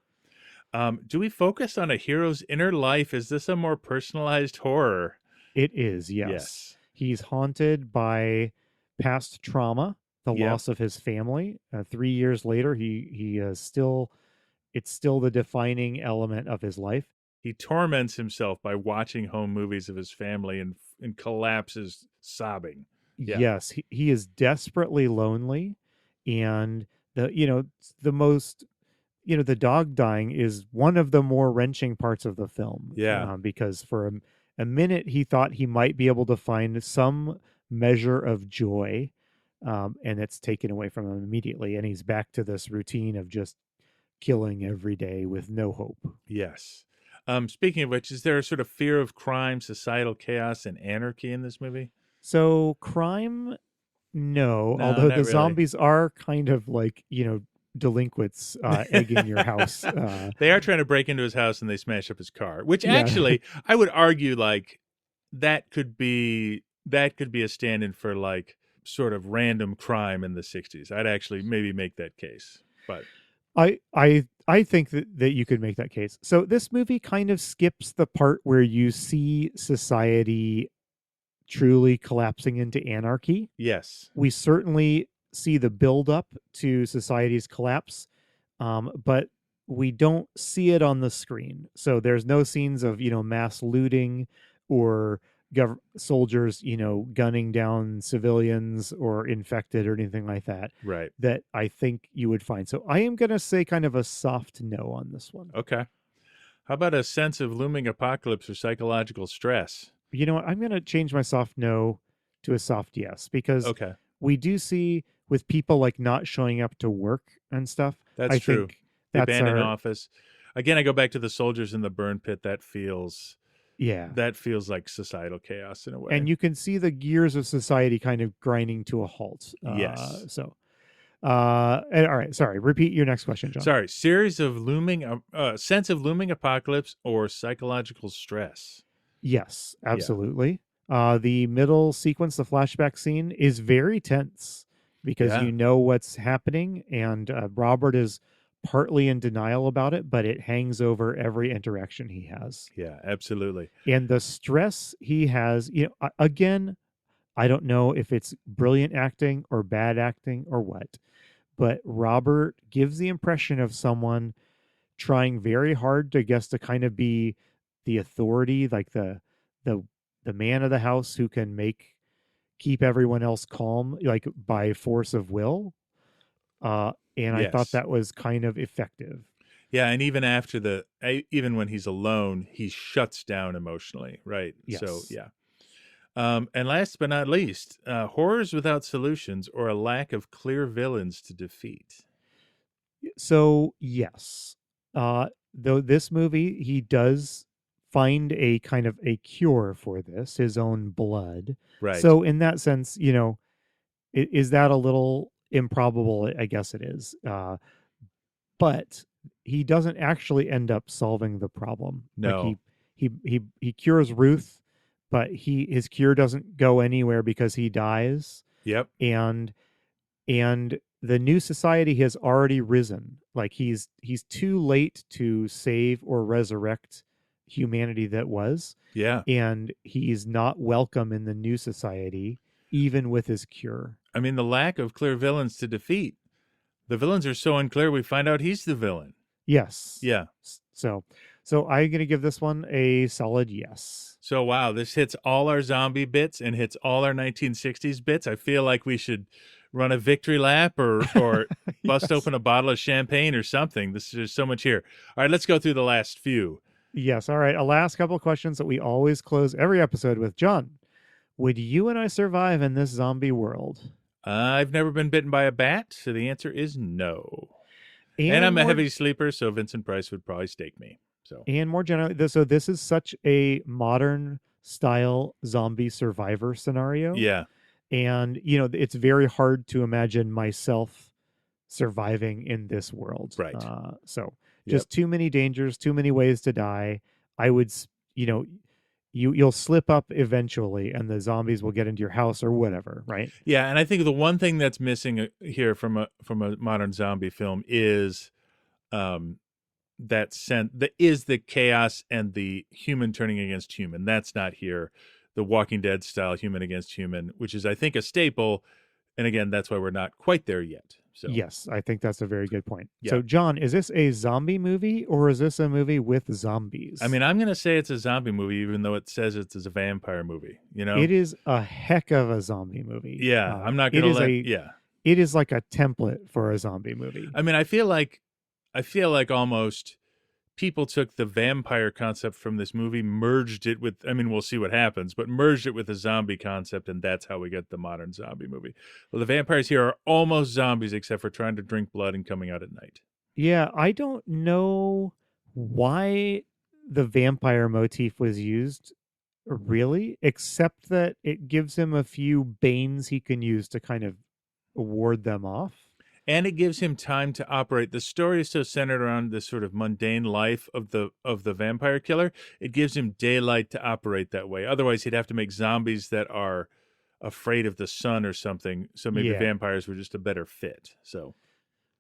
Do we focus on a hero's inner life? Is this a more personalized horror? It is, yes. He's haunted by past trauma, the loss of his family. 3 years later, he is still, it's still the defining element of his life. He torments himself by watching home movies of his family and collapses sobbing. Yeah. Yes, he is desperately lonely, and the most, the dog dying is one of the more wrenching parts of the film. Yeah. Because for a minute he thought he might be able to find some measure of joy, and it's taken away from him immediately, and he's back to this routine of just killing every day with no hope. Yes. Speaking of which, is there a sort of fear of crime, societal chaos, and anarchy in this movie? So crime, no, although the zombies are kind of like, delinquents egging your house. They are trying to break into his house and they smash up his car, which actually I would argue like that could be a stand-in for like sort of random crime in the 60s. I'd actually maybe make that case. But I think that you could make that case. So this movie kind of skips the part where you see society truly collapsing into anarchy. Yes. We certainly see the build up to society's collapse, but we don't see it on the screen. So there's no scenes of, mass looting or soldiers, gunning down civilians or infected or anything like that. Right. That I think you would find. So I am going to say kind of a soft no on this one. Okay. How about a sense of looming apocalypse or psychological stress? You know what? I'm going to change my soft no to a soft yes, because we do see with people like not showing up to work and stuff. That's true. The abandoned office. Again, I go back to the soldiers in the burn pit. That feels like societal chaos in a way. And you can see the gears of society kind of grinding to a halt. Yes. All right. Sorry. Repeat your next question, John. Sorry. Series of sense of looming apocalypse or psychological stress. Yes, absolutely. Yeah. The middle sequence, the flashback scene, is very tense because you know what's happening, and Robert is partly in denial about it, but it hangs over every interaction he has. Yeah, absolutely. And the stress he has, again, I don't know if it's brilliant acting or bad acting or what, but Robert gives the impression of someone trying very hard to kind of be the authority, like the man of the house who can keep everyone else calm, like by force of will. And I thought that was kind of effective. Yeah, and even after even when he's alone, he shuts down emotionally, right? Yes. So yeah. And last but not least, horrors without solutions or a lack of clear villains to defeat. So yes, though this movie, he does find a kind of a cure for this, his own blood. Right. So in that sense, is that a little improbable? I guess it is. But he doesn't actually end up solving the problem. No. Like he cures Ruth, but his cure doesn't go anywhere because he dies. Yep. And the new society has already risen. Like he's too late to save or resurrect humanity that was. Yeah. And he's not welcome in the new society, even with his cure. I mean, the lack of clear villains to defeat. The villains are so unclear, we find out he's the villain. Yes. Yeah. So I'm going to give this one a solid yes. So, wow, this hits all our zombie bits and hits all our 1960s bits. I feel like we should run a victory lap or bust open a bottle of champagne or something. There's so much here. All right, let's go through the last few. Yes. All right. A last couple of questions that we always close every episode with. John, would you and I survive in this zombie world? I've never been bitten by a bat, so the answer is no. And I'm a heavy sleeper, so Vincent Price would probably stake me. And more generally, so this is such a modern style zombie survivor scenario. Yeah. And, it's very hard to imagine myself surviving in this world. Right. Just too many dangers, too many ways to die. I would, you'll slip up eventually and the zombies will get into your house or whatever, right? Yeah, and I think the one thing that's missing here from a modern zombie film is the chaos and the human turning against human. That's not here. The Walking Dead style human against human, which is, I think, a staple. And again, that's why we're not quite there yet. So yes, I think that's a very good point. Yeah. So, John, is this a zombie movie or is this a movie with zombies? I mean, I'm going to say it's a zombie movie, even though it says it's a vampire movie. It is a heck of a zombie movie. Yeah, I'm not going to let. Yeah, it is like a template for a zombie movie. I mean, I feel like almost people took the vampire concept from this movie, merged it with, I mean, we'll see what happens, but merged it with the zombie concept, and that's how we get the modern zombie movie. Well, the vampires here are almost zombies, except for trying to drink blood and coming out at night. Yeah, I don't know why the vampire motif was used, really, except that it gives him a few banes he can use to kind of ward them off. And it gives him time to operate. The story is so centered around this sort of mundane life of the vampire killer. It gives him daylight to operate that way. Otherwise, he'd have to make zombies that are afraid of the sun or something. So maybe vampires were just a better fit. So,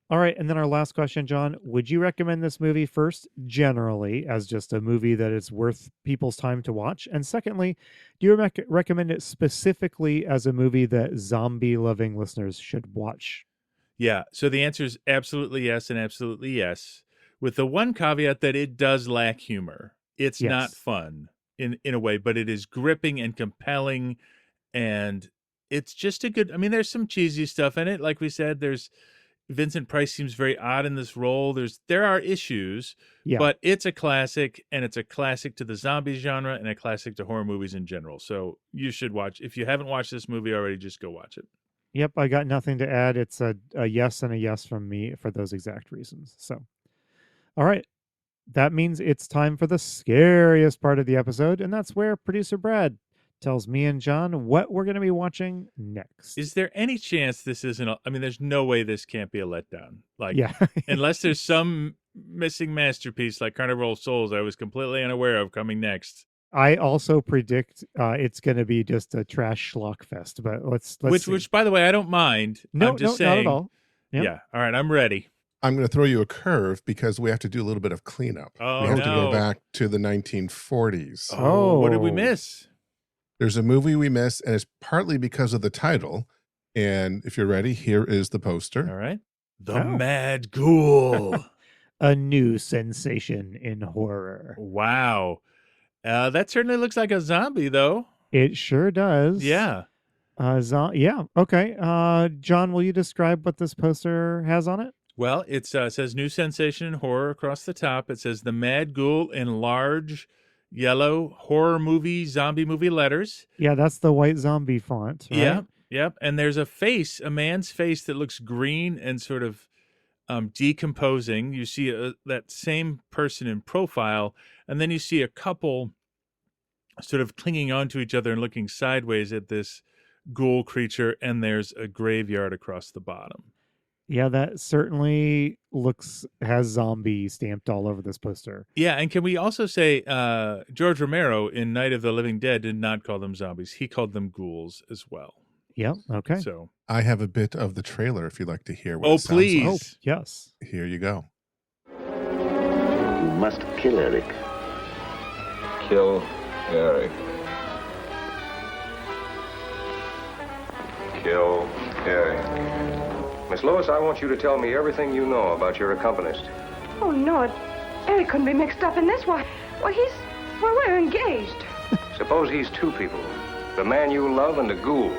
all right. And then our last question, John, would you recommend this movie first, generally, as just a movie that is worth people's time to watch? And secondly, do you recommend it specifically as a movie that zombie-loving listeners should watch? Yeah, so the answer is absolutely yes and absolutely yes, with the one caveat that it does lack humor. It's not fun in a way, but it is gripping and compelling, and it's just a good, I mean, there's some cheesy stuff in it. Like we said, there's Vincent Price seems very odd in this role. There are issues, but it's a classic, and it's a classic to the zombie genre and a classic to horror movies in general. So you should watch. If you haven't watched this movie already, just go watch it. Yep, I got nothing to add. It's a yes and a yes from me for those exact reasons. So, all right. That means it's time for the scariest part of the episode, and that's where producer Brad tells me and John what we're going to be watching next. Is there any chance this isn't I mean, there's no way this can't be a letdown. Like, unless there's some missing masterpiece like Carnival of Souls I was completely unaware of coming next. I also predict it's going to be just a trash schlock fest, but let's which by the way, I don't mind. No, I'm just saying, not at all. Yep. Yeah. All right. I'm ready. I'm going to throw you a curve because we have to do a little bit of cleanup. Oh, we have to go back to the 1940s. Oh, what did we miss? There's a movie we missed, and it's partly because of the title. And if you're ready, here is the poster. All right. The Mad Ghoul. A new sensation in horror. Wow. That certainly looks like a zombie, though. It sure does. Yeah. Yeah. Okay. John, will you describe what this poster has on it? Well, it says new sensation in horror across the top. It says The Mad Ghoul in large yellow horror movie, zombie movie letters. Yeah, that's the white zombie font. Right? Yeah. Yep. And there's a face, a man's face that looks green and sort of decomposing. You see that same person in profile, and then you see a couple sort of clinging onto each other and looking sideways at this ghoul creature, and there's a graveyard across the bottom. Yeah, that certainly has zombie stamped all over this poster. Yeah, and can we also say George Romero in Night of the Living Dead did not call them zombies. He called them ghouls as well. Yep. Okay. So I have a bit of the trailer if you'd like to hear what it sounds please. like. Oh, yes. Here you go. You must kill Eric. Kill Eric. Kill Eric. Miss Lois, I want you to tell me everything you know about your accompanist. Oh, no, Eric couldn't be mixed up in this. Why, we're engaged. Suppose he's two people. The man you love and a ghoul.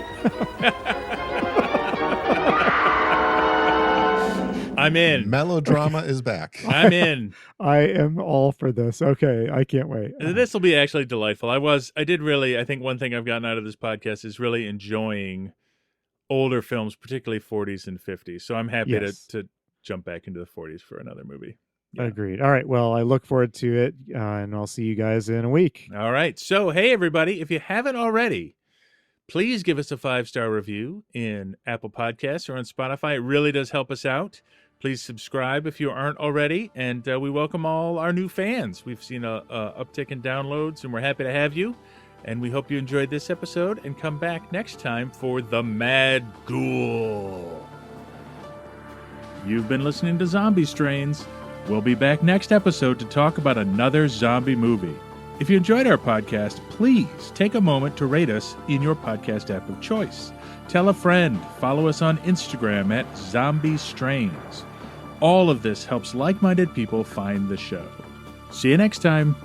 I'm in. Melodrama is back. I'm in. I am all for this. Okay, I can't wait. This will be actually delightful. I think one thing I've gotten out of this podcast is really enjoying older films, particularly 40s and 50s. So I'm happy to jump back into the 40s for another movie. Yeah. Agreed. All right. Well, I look forward to it, and I'll see you guys in a week. All right. So, hey, everybody, if you haven't already, please give us a 5-star review in Apple Podcasts or on Spotify. It really does help us out. Please subscribe if you aren't already, and we welcome all our new fans. We've seen a uptick in downloads, and we're happy to have you. And we hope you enjoyed this episode, and come back next time for The Mad Ghoul. You've been listening to Zombie Strains. We'll be back next episode to talk about another zombie movie. If you enjoyed our podcast, please take a moment to rate us in your podcast app of choice. Tell a friend. Follow us on Instagram at zombiestrains. All of this helps like-minded people find the show. See you next time.